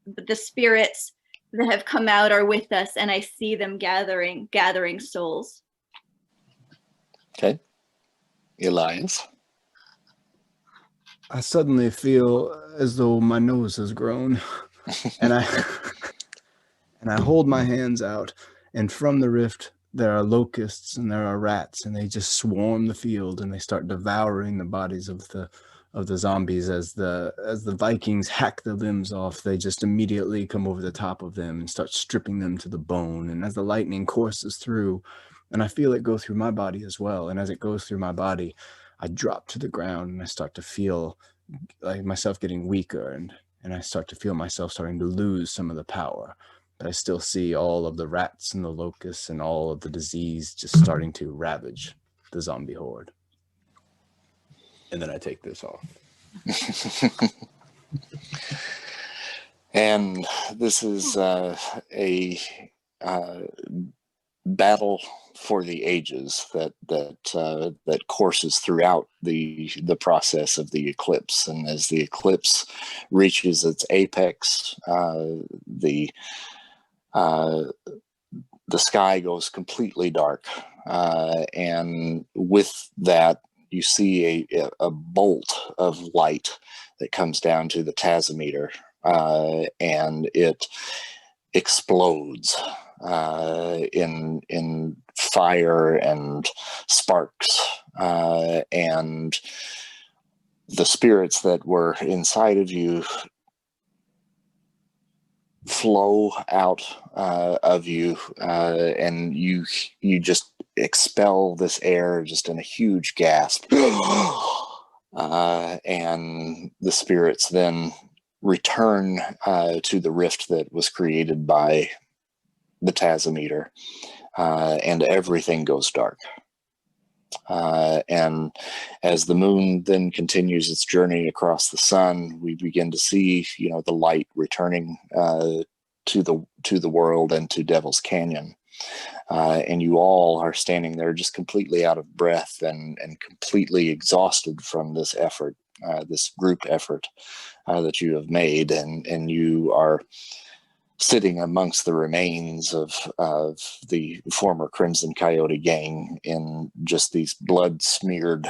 but the spirits that have come out are with us, and I see them gathering souls. Okay. Elias. I suddenly feel as though my nose has grown, and I hold my hands out, and from the rift there are locusts and there are rats, and they just swarm the field, and they start devouring the bodies of the zombies. As the Vikings hack the limbs off, they just immediately come over the top of them and start stripping them to the bone. And as the lightning courses through, and I feel it go through my body as well, and as it goes through my body, I drop to the ground, and I start to feel like myself getting weaker, and I start to feel myself starting to lose some of the power. But I still see all of the rats and the locusts and all of the disease just starting to ravage the zombie horde. And then I take this off. And this is a battle for the ages that courses throughout the process of the eclipse. And as the eclipse reaches its apex, the sky goes completely dark, and with that you see a bolt of light that comes down to the tasimeter, and it explodes in fire and sparks, and the spirits that were inside of you flow out of you, and you just expel this air just in a huge gasp. And the spirits then return to the rift that was created by the tasimeter, and everything goes dark. And as the moon then continues its journey across the sun, we begin to see, the light returning to the world and to Devil's Canyon. And you all are standing there just completely out of breath and completely exhausted from this effort, this group effort that you have made, and you are sitting amongst the remains of the former Crimson Coyote Gang in just these blood-smeared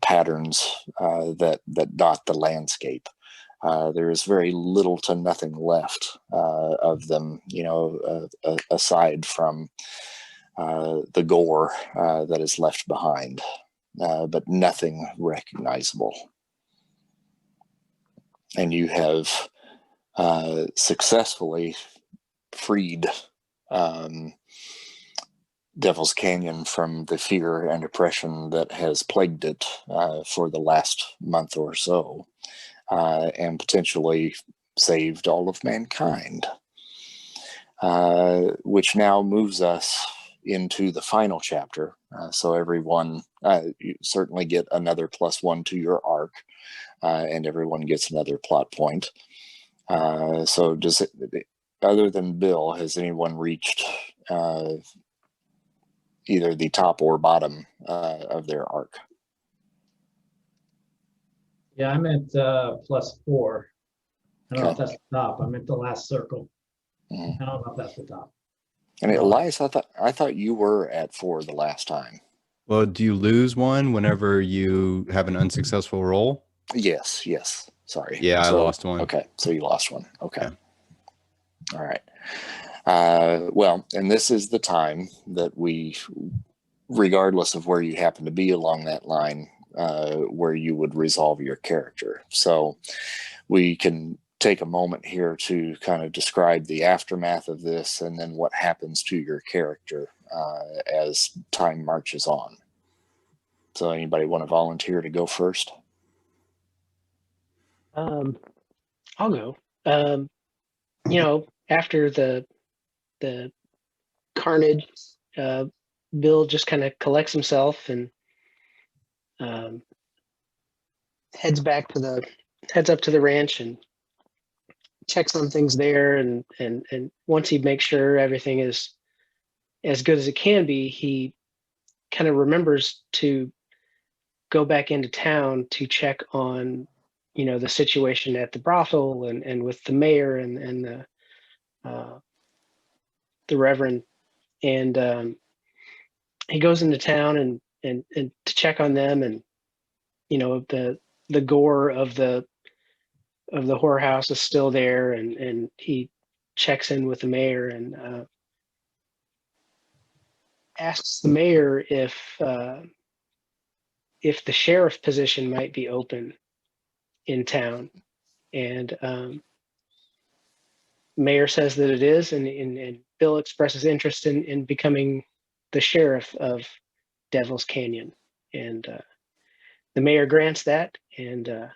patterns that dot the landscape. There is very little to nothing left of them, aside from the gore that is left behind, but nothing recognizable. And you have successfully freed Devil's Canyon from the fear and oppression that has plagued it for the last month or so, and potentially saved all of mankind, which now moves us into the final chapter. So everyone, you certainly get another +1 to your arc, and everyone gets another plot point. So does it, other than Bill, has anyone reached either the top or bottom of their arc? Yeah, I'm at +4. I don't know if Okay. that's the top. I'm at the last circle. Mhm. I don't know if that's the top. And No. Elias, I thought you were at 4 the last time. Well, do you lose one whenever you have an unsuccessful roll? Yes. Sorry. Yeah, I lost one. Okay, so you lost one. Okay. Yeah. All right. Well, and this is the time that we, regardless of where you happen to be along that line, where you would resolve your character. So we can take a moment here to kind of describe the aftermath of this and then what happens to your character as time marches on. So anybody want to volunteer to go first? I'll go. After the carnage, Bill just kind of collects himself and heads up to the ranch and checks on things there. And once he makes sure everything is as good as it can be, he kind of remembers to go back into town to check on, the situation at the brothel and with the mayor and the reverend. And he goes into town and to check on them, and the gore of the whorehouse is still there, and he checks in with the mayor and asks the mayor if the sheriff position might be open in town. And mayor says that it is, and Bill expresses interest in becoming the sheriff of Devil's Canyon. And the mayor grants that, and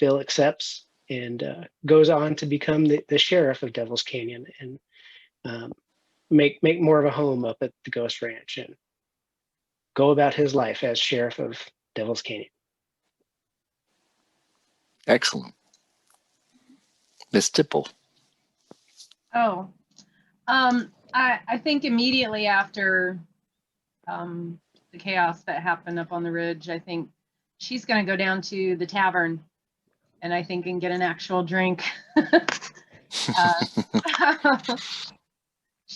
Bill accepts and goes on to become the sheriff of Devil's Canyon and make more of a home up at the Ghost Ranch and go about his life as sheriff of Devil's Canyon. Excellent. Miss Tipple. Oh, I think immediately after the chaos that happened up on the ridge, I think she's going to go down to the tavern and and get an actual drink.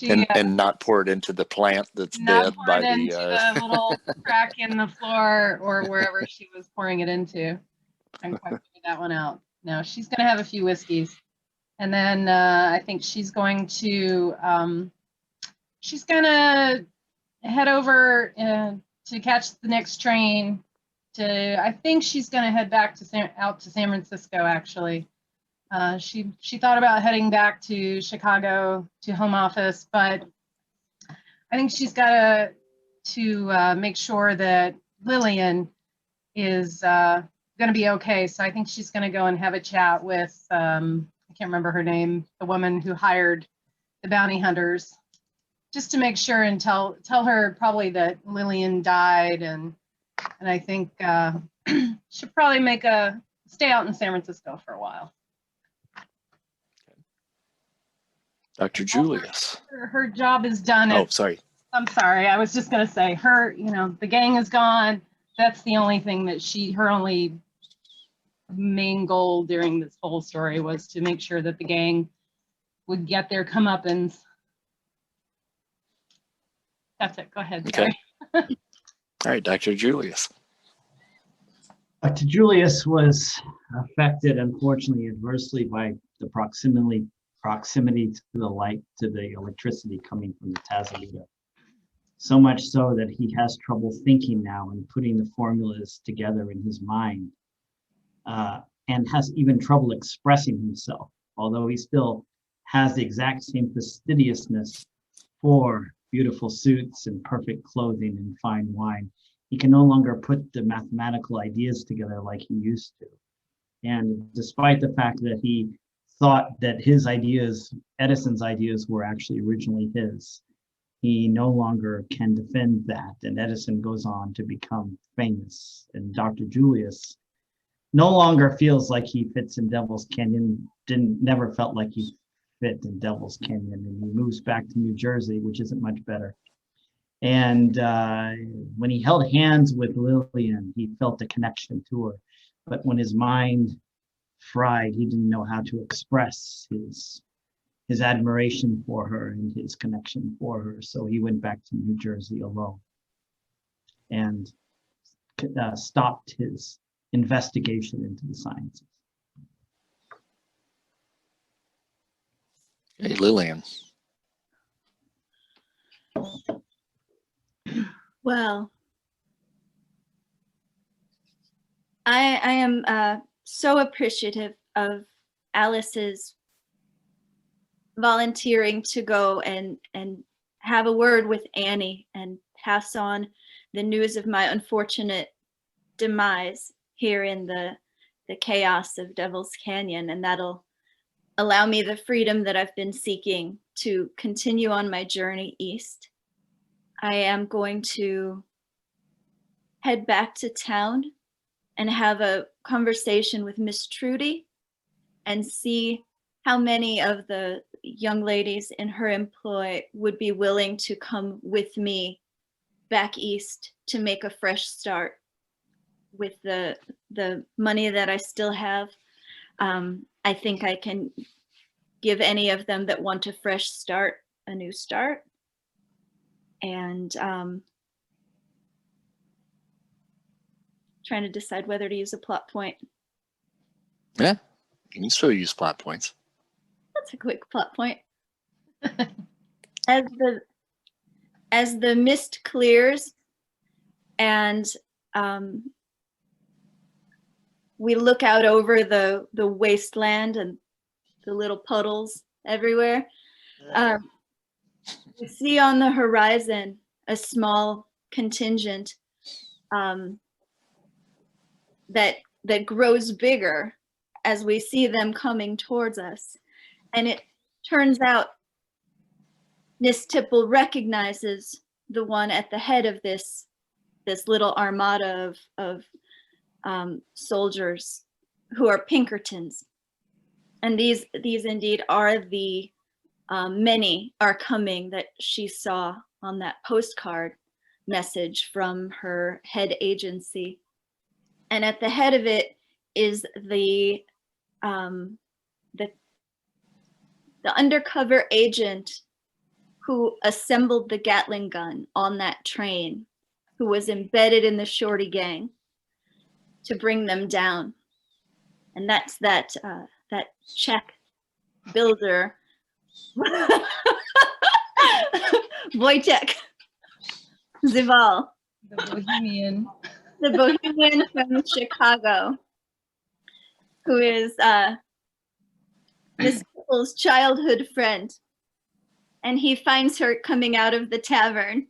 And not pour it into the plant that's not dead pour by it into the little crack in the floor or wherever she was pouring it into. I can quite figure that one out. No, she's going to have a few whiskeys. And then I think she's going to head over to catch the next train. I think she's going to head back out to San Francisco. Actually, she thought about heading back to Chicago to home office, but I think she's got to make sure that Lillian is going to be okay. So I think she's going to go and have a chat with I can't remember her name, the woman who hired the bounty hunters, just to make sure and tell her probably that Lillian died, and I think she'll probably stay out in San Francisco for a while. Dr. Julius. Her job is done. Oh, sorry. I'm sorry. I was just going to say the gang is gone. That's the only thing that her only main goal during this whole story was to make sure that the gang would get their comeuppance. That's it. Go ahead. Okay. Sorry. All right, Dr. Julius. Dr. Julius was affected, unfortunately, adversely by the proximity to the light, to the electricity coming from the tasimeter. So much so that he has trouble thinking now and putting the formulas together in his mind, and has even trouble expressing himself, although he still has the exact same fastidiousness for beautiful suits and perfect clothing and fine wine. He can no longer put the mathematical ideas together like he used to. And despite the fact that he thought that his ideas, Edison's ideas, were actually originally his, he no longer can defend that. And Edison goes on to become famous. And Dr. Julius no longer feels like he fits in Devil's Canyon, never felt like he fit in Devil's Canyon. And he moves back to New Jersey, which isn't much better. And when he held hands with Lillian, he felt a connection to her. But when his mind fried, he didn't know how to express his admiration for her and his connection for her. So he went back to New Jersey alone and stopped his investigation into the sciences. Hey, Lillian. Well, I am so appreciative of Alice's volunteering to go and have a word with Annie and pass on the news of my unfortunate demise here in the chaos of Devil's Canyon, and that'll allow me the freedom that I've been seeking to continue on my journey east. I am going to head back to town and have a conversation with Miss Trudy and see how many of the young ladies in her employ would be willing to come with me back east to make a fresh start with the money that I still have. I think I can give any of them that want a fresh start a new start. And trying to decide whether to use a plot point. Yeah, you can still use plot points. That's a quick plot point. As the mist clears and we look out over the wasteland and the little puddles everywhere, we see on the horizon a small contingent that grows bigger as we see them coming towards us. And it turns out Miss Tipple recognizes the one at the head of this little armada of soldiers who are Pinkertons. And these indeed are the many are coming that she saw on that postcard message from her head agency. And at the head of it is the undercover agent who assembled the Gatling gun on that train, who was embedded in the Shorty gang to bring them down. And that's that Czech builder, Wojtek Zival. The Bohemian. The Bohemian from Chicago, who is Miss Tipple's childhood friend. And he finds her coming out of the tavern.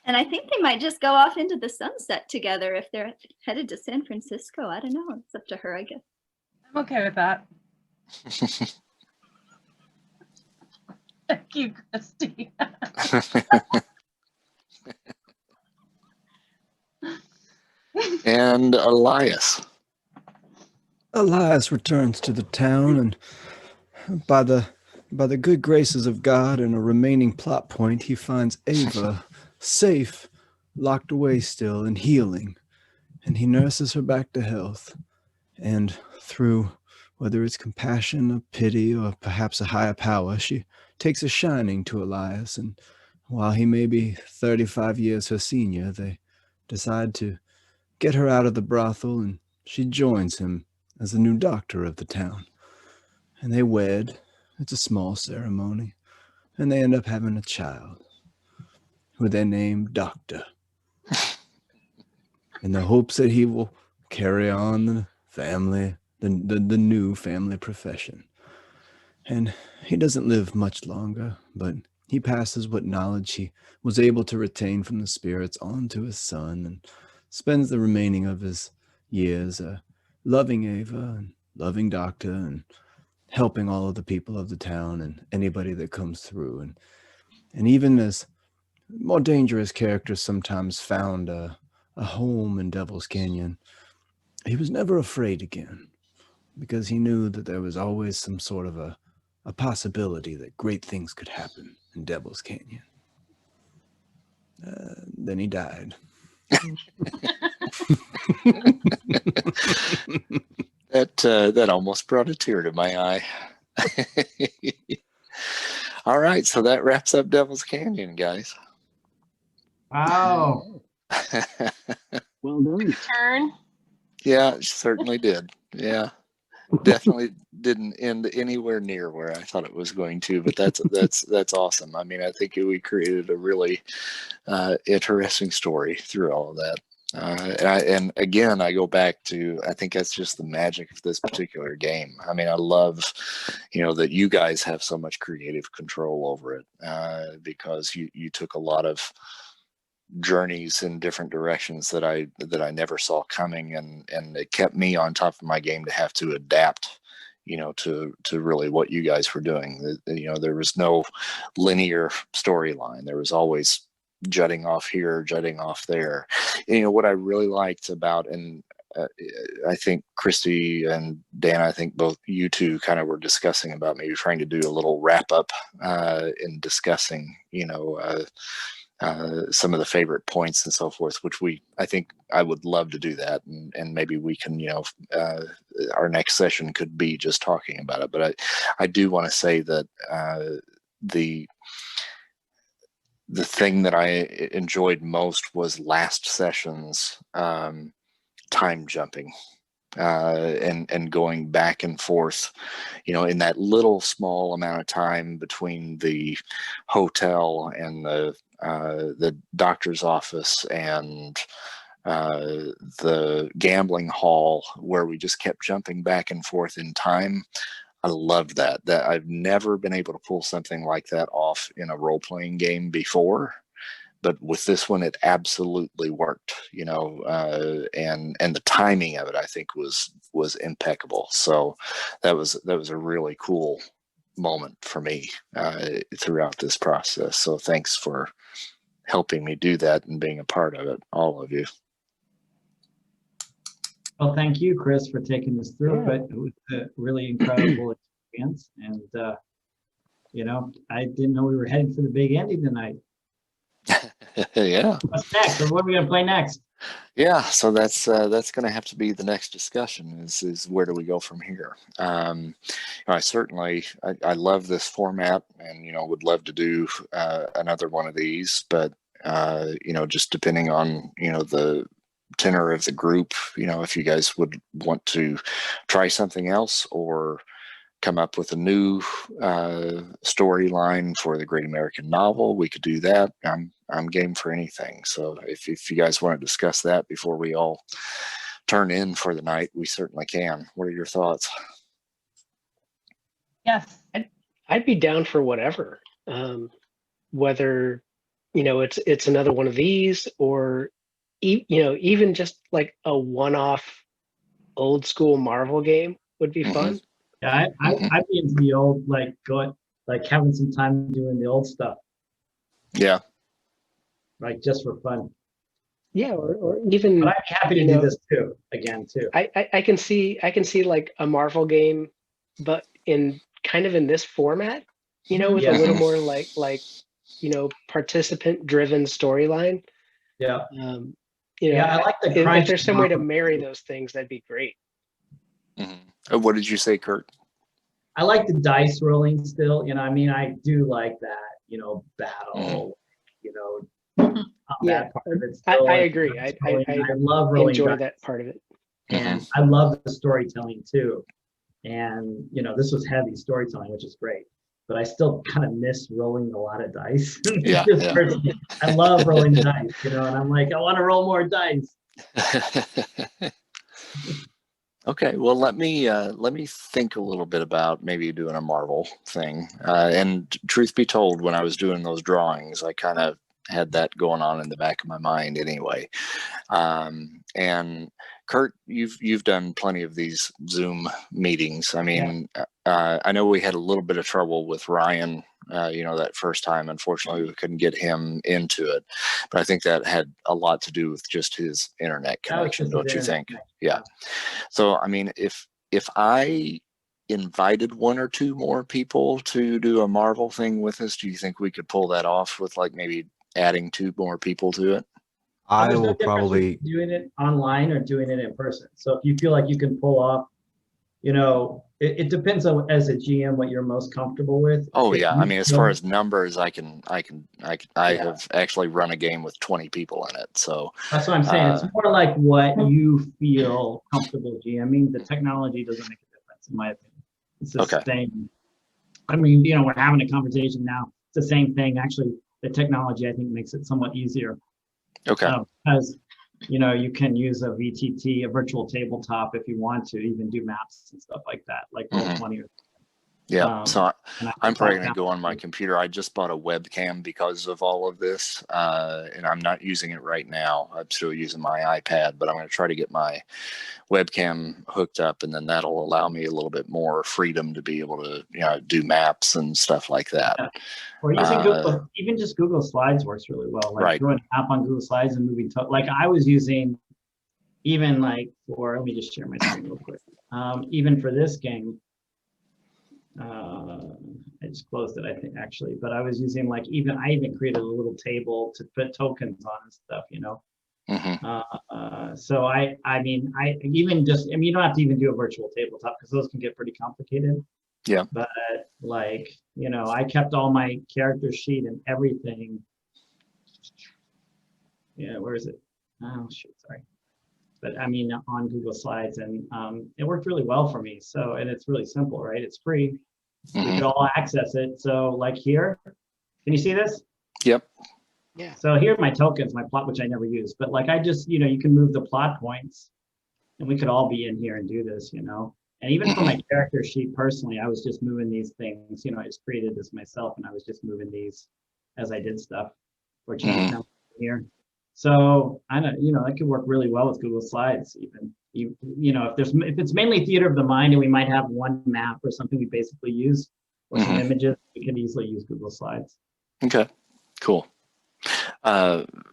And I think they might just go off into the sunset together if they're headed to San Francisco. I don't know. It's up to her, I guess. I'm okay with that. Thank you, Christy. And Elias. Elias returns to the town, and by the good graces of God and a remaining plot point, he finds Ava safe, locked away still and healing, and he nurses her back to health. And through, whether it's compassion or pity or perhaps a higher power, she takes a shining to Elias. And while he may be 35 years her senior, they decide to get her out of the brothel, and she joins him as the new doctor of the town. And they wed. It's a small ceremony. And they end up having a child who they name Doctor, in the hopes that he will carry on the family, the new family profession. And he doesn't live much longer, but he passes what knowledge he was able to retain from the spirits on to his son, and spends the remaining of his years loving Ava and loving Doctor and helping all of the people of the town and anybody that comes through. And even as more dangerous characters sometimes found a home in Devil's Canyon, he was never afraid again, because he knew that there was always some sort of a possibility that great things could happen in Devil's Canyon. Then he died. That almost brought a tear to my eye. All right, so that wraps up Devil's Canyon, guys. Wow. Well done. Turn. Yeah, it certainly did. Yeah, definitely didn't end anywhere near where I thought it was going to, but that's awesome. I mean, I think we created a really interesting story through all of that. And again, I go back to, I think that's just the magic of this particular game. I mean, I love, that you guys have so much creative control over it, because you took a lot of journeys in different directions that I never saw coming, and it kept me on top of my game to have to adapt, to really what you guys were doing. There was no linear storyline. There was always jutting off here, jutting off there. What I really liked about, and I think Christy and Dan, I think both you two kind of were discussing about maybe trying to do a little wrap up in discussing, some of the favorite points and so forth, which I think I would love to do that. And maybe we can, our next session could be just talking about it. But I do want to say that the thing that I enjoyed most was last session's time jumping and going back and forth, in that little small amount of time between the hotel and the doctor's office and the gambling hall, where we just kept jumping back and forth in time. I loved that I've never been able to pull something like that off in a role-playing game before, but with this one, it absolutely worked, and the timing of it, I think was impeccable. So that was a really cool moment for me throughout this process. So thanks for helping me do that and being a part of it, all of you. Well, thank you, Chris, for taking us through it. It was a really incredible experience. And, I didn't know we were heading for the big ending tonight. Yeah. What's next? Or what are we going to play next? Yeah, so that's going to have to be the next discussion is where do we go from here? I certainly, I love this format, and, would love to do another one of these, but, just depending on, the tenor of the group, if you guys would want to try something else or come up with a new storyline for the Great American Novel, we could do that. I'm game for anything. So if you guys want to discuss that before we all turn in for the night, we certainly can. What are your thoughts? Yes. I'd be down for whatever. Whether it's another one of these, or even just like a one-off old school Marvel game would be fun. Yeah, I'd be into the old, having some time doing the old stuff. Yeah. Just for fun. Yeah, or even. But I'm happy to do this too. I can see like a Marvel game, but in this format, with a little more like participant driven storyline. Yeah. I like the if there's some way to marry those things, that'd be great. What did you say, Kurt? I like the dice rolling still. You know, I mean, I do like that. You know, battle. You know, Yeah, that part of it I still. agree. I I love rolling enjoy dice, that part of it. and I love the storytelling too. And you know, this was heavy storytelling, which is great. But I still kind of miss rolling a lot of dice. Yeah, Just yeah. personally, I love rolling the dice, you know, and I'm like, I want to roll more dice. Okay, well, let me think a little bit about maybe doing a Marvel thing. And truth be told, when I was doing those drawings, I kind of had that going on in the back of my mind anyway. And Kurt, you've done plenty of these Zoom meetings. I mean, I know we had a little bit of trouble with Ryan. You know, that first time, unfortunately, we couldn't get him into it, but I think that had a lot to do with just his internet connection, don't you think? Yeah. So, I mean, if I invited one or two more people to do a Marvel thing with us, do you think we could pull that off with like maybe adding 2 more people to it? I There's no will difference probably. between doing it online or doing it in person. So if you feel like you can pull off, you know, it depends on as a GM what you're most comfortable with. Oh If yeah, I you mean, as feel- far as numbers, I Yeah. have actually run a game with 20 people in it. So That's what I'm saying. It's more like what you feel comfortable GMing. The technology doesn't make a difference, in my opinion. It's the Okay. same. I mean, you know, we're having a conversation now. It's the same thing. Actually, the technology, I think, makes it somewhat easier. okay, Because, you know, you can use a VTT, a virtual tabletop, if you want to even do maps and stuff like that, like Roll20 or yeah. So and I'm probably going that to go on my computer. I just bought a webcam because of all of this, and I'm not using it right now. I'm still using my iPad, but I'm going to try to get my webcam hooked up, and then that'll allow me a little bit more freedom to be able to, you know, do maps and stuff like that. Yeah. Or using Google, even just Google Slides works really well. Like Right. doing an app on Google Slides and moving to, like I was using, even like for, let me just share my screen real quick. Even for this game, I just closed it, I think, actually, but I was using like, I even created a little table to put tokens on and stuff, you know? So I mean, you don't have to even do a virtual tabletop because those can get pretty complicated. Yeah. But like, you know, I kept all my character sheet and everything. Yeah, where is it? Oh shoot, sorry. But I mean, on Google Slides, and it worked really well for me. So, and it's really simple, right? It's free. We could all access it. So like here, can you see this? Yep. Yeah. So here are my tokens, my plot, which I never use, but like I just, you know, you can move the plot points and we could all be in here and do this, you know? And even for my character sheet personally, I was just moving these things, you know, I just created this myself and I was just moving these as I did stuff for change now here. So I don't, you know, that could work really well with Google Slides even. You know, if it's mainly theater of the mind and we might have one map or something we basically use or some images, we can easily use Google Slides. Okay, cool.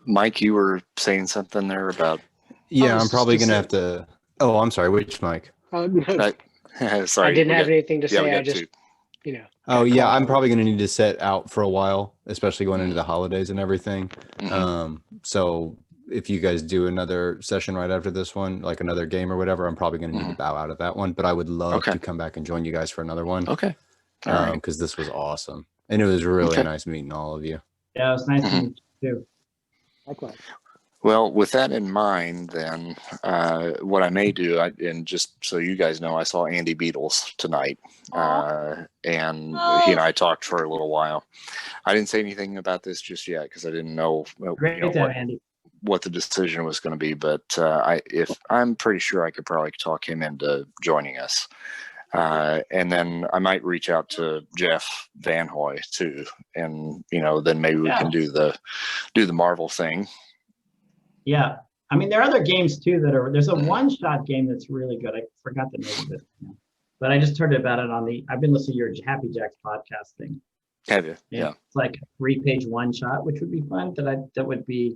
Mike, you were saying something there about. Yeah, I'm probably going to have to. Oh, I'm sorry. Which Mike? Sorry, I didn't have anything to say. we I got just, 2. you know. Oh yeah, I'm probably going to need to set out for a while, especially going into the holidays and everything. So if you guys do another session right after this one, like another game or whatever, I'm probably going to need to bow out of that one. But I would love to come back and join you guys for another one. Okay. All right. Because this was awesome, and it was really nice meeting all of you. Yeah, it was nice to meet you too. Likewise. Well, with that in mind, then what I may do, and just so you guys know, I saw Andy Beatles tonight, and he and I talked for a little while. I didn't say anything about this just yet because I didn't know, Andy. what the decision was going to be. But I'm pretty sure I could probably talk him into joining us. And then I might reach out to Jeff Van Hoy too, and then maybe we can do the Marvel thing. Yeah, I mean there are other games too there's a one-shot game that's really good. I forgot the name of it, but I just heard about it I've been listening to your Happy Jacks podcast thing. Have you? Yeah. It's like a 3-page one-shot, which would be fun. That would be.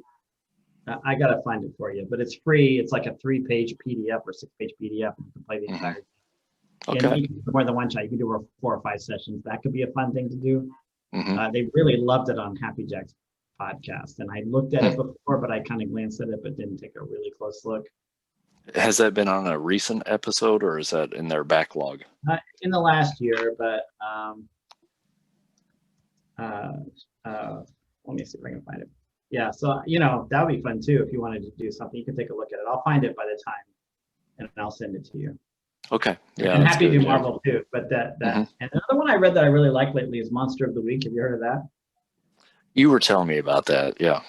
I gotta find it for you, but it's free. It's like a 3-page PDF or 6-page PDF, and you can play the entire game. Okay. And you can do more than one shot. You can do 4 or 5 sessions. That could be a fun thing to do. They really loved it on Happy Jacks podcast, and I looked at it before, but I kind of glanced at it, but didn't take a really close look. Has that been on a recent episode, or is that in their backlog? In the last year, but let me see if I can find it. Yeah, so that would be fun too if you wanted to do something. You can take a look at it. I'll find it by the time, and I'll send it to you. Okay. Yeah. I'm that's happy to good, do yeah. Marvel too, but that Mhm. and another one I read that I really like lately is Monster of the Week. Have you heard of that? You were telling me about that. Yeah.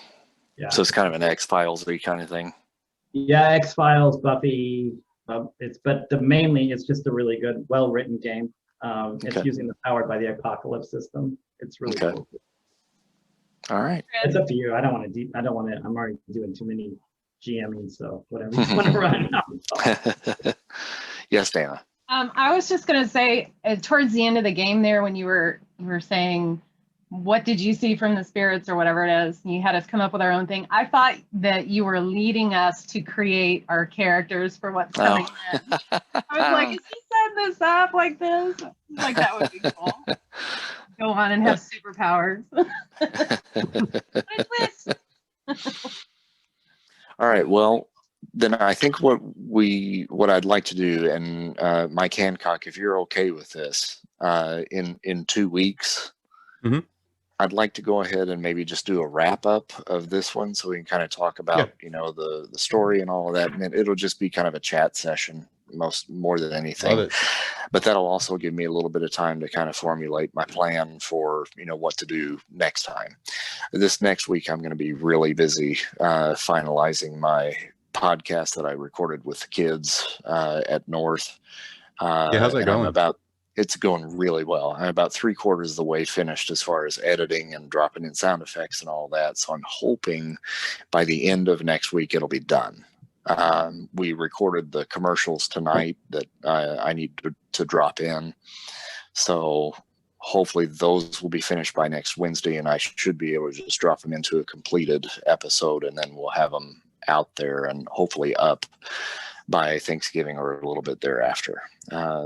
Yeah. So it's kind of an X-Files-y kind of thing. Yeah, X-Files, Buffy. Mainly it's just a really good, well-written game. It's Okay. using the Powered by the Apocalypse system. It's really Okay. cool. All right. It's up to you. I don't want to. I'm already doing too many GMing, so whatever you want to run. Yes, Dana. I was just gonna say, towards the end of the game there, when you were saying, what did you see from the spirits or whatever it is, and you had us come up with our own thing. I thought that you were leading us to create our characters for what's coming next. I was like, is he setting this up like this? Like, that would be cool. Go on and have superpowers. Twist. All right. Well, then I think what I'd like to do, and Mike Hancock, if you're okay with this, in 2 weeks, Mhm. I'd like to go ahead and maybe just do a wrap up of this one, so we can kind of talk about the story and all of that, and it'll just be kind of a chat session more than anything. Love it. But that'll also give me a little bit of time to kind of formulate my plan for what to do next time. This next week I'm going to be really busy finalizing my podcast that I recorded with the kids at North. Yeah, how's that and going? It's going really well. I'm about 3/4 of the way finished as far as editing and dropping in sound effects and all that. So I'm hoping by the end of next week it'll be done. We recorded the commercials tonight that I need to drop in. So hopefully those will be finished by next Wednesday, and I should be able to just drop them into a completed episode, and then we'll have them out there and hopefully up by Thanksgiving or a little bit thereafter.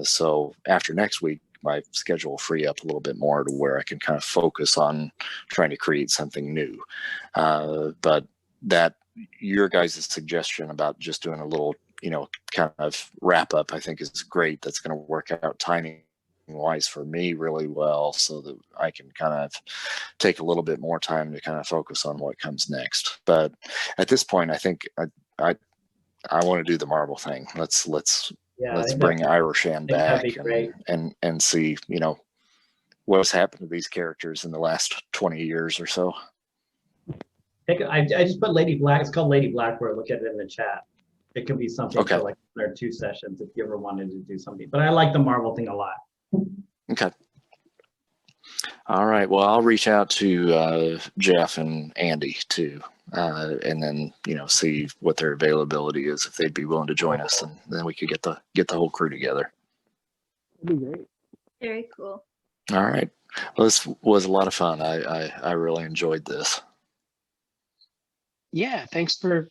So after next week, my schedule will free up a little bit more to where I can kind of focus on trying to create something new. But that your guys' suggestion about just doing a little, kind of wrap up, I think is great. That's going to work out timing wise for me really well, so that I can kind of take a little bit more time to kind of focus on what comes next. But at this point, I think I want to do the Marvel thing. Let's bring Iroshan back and see, what's happened to these characters in the last 20 years or so. I just put Lady Black. It's called Lady Blackbird. Look at it in the chat. It could be something for like 1 or 2 sessions if you ever wanted to do something. But I like the Marvel thing a lot. Okay. All right. Well, I'll reach out to Jeff and Andy too, and then see what their availability is, if they'd be willing to join us, and then we could get the whole crew together. That'd be great. Very cool. All right. Well, this was a lot of fun. I really enjoyed this. Yeah, thanks for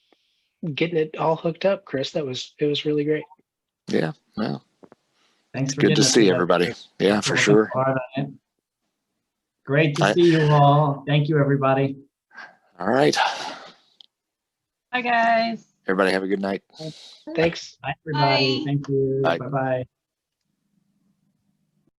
getting it all hooked up, Chris. It was really great. Yeah. Well, thanks for good to see everybody. Yeah, for sure. Great to see you all. Thank you, everybody. All right. Bye, guys. Everybody have a good night. Thanks. Bye, everybody. Bye. Thank you. Bye. Bye-bye.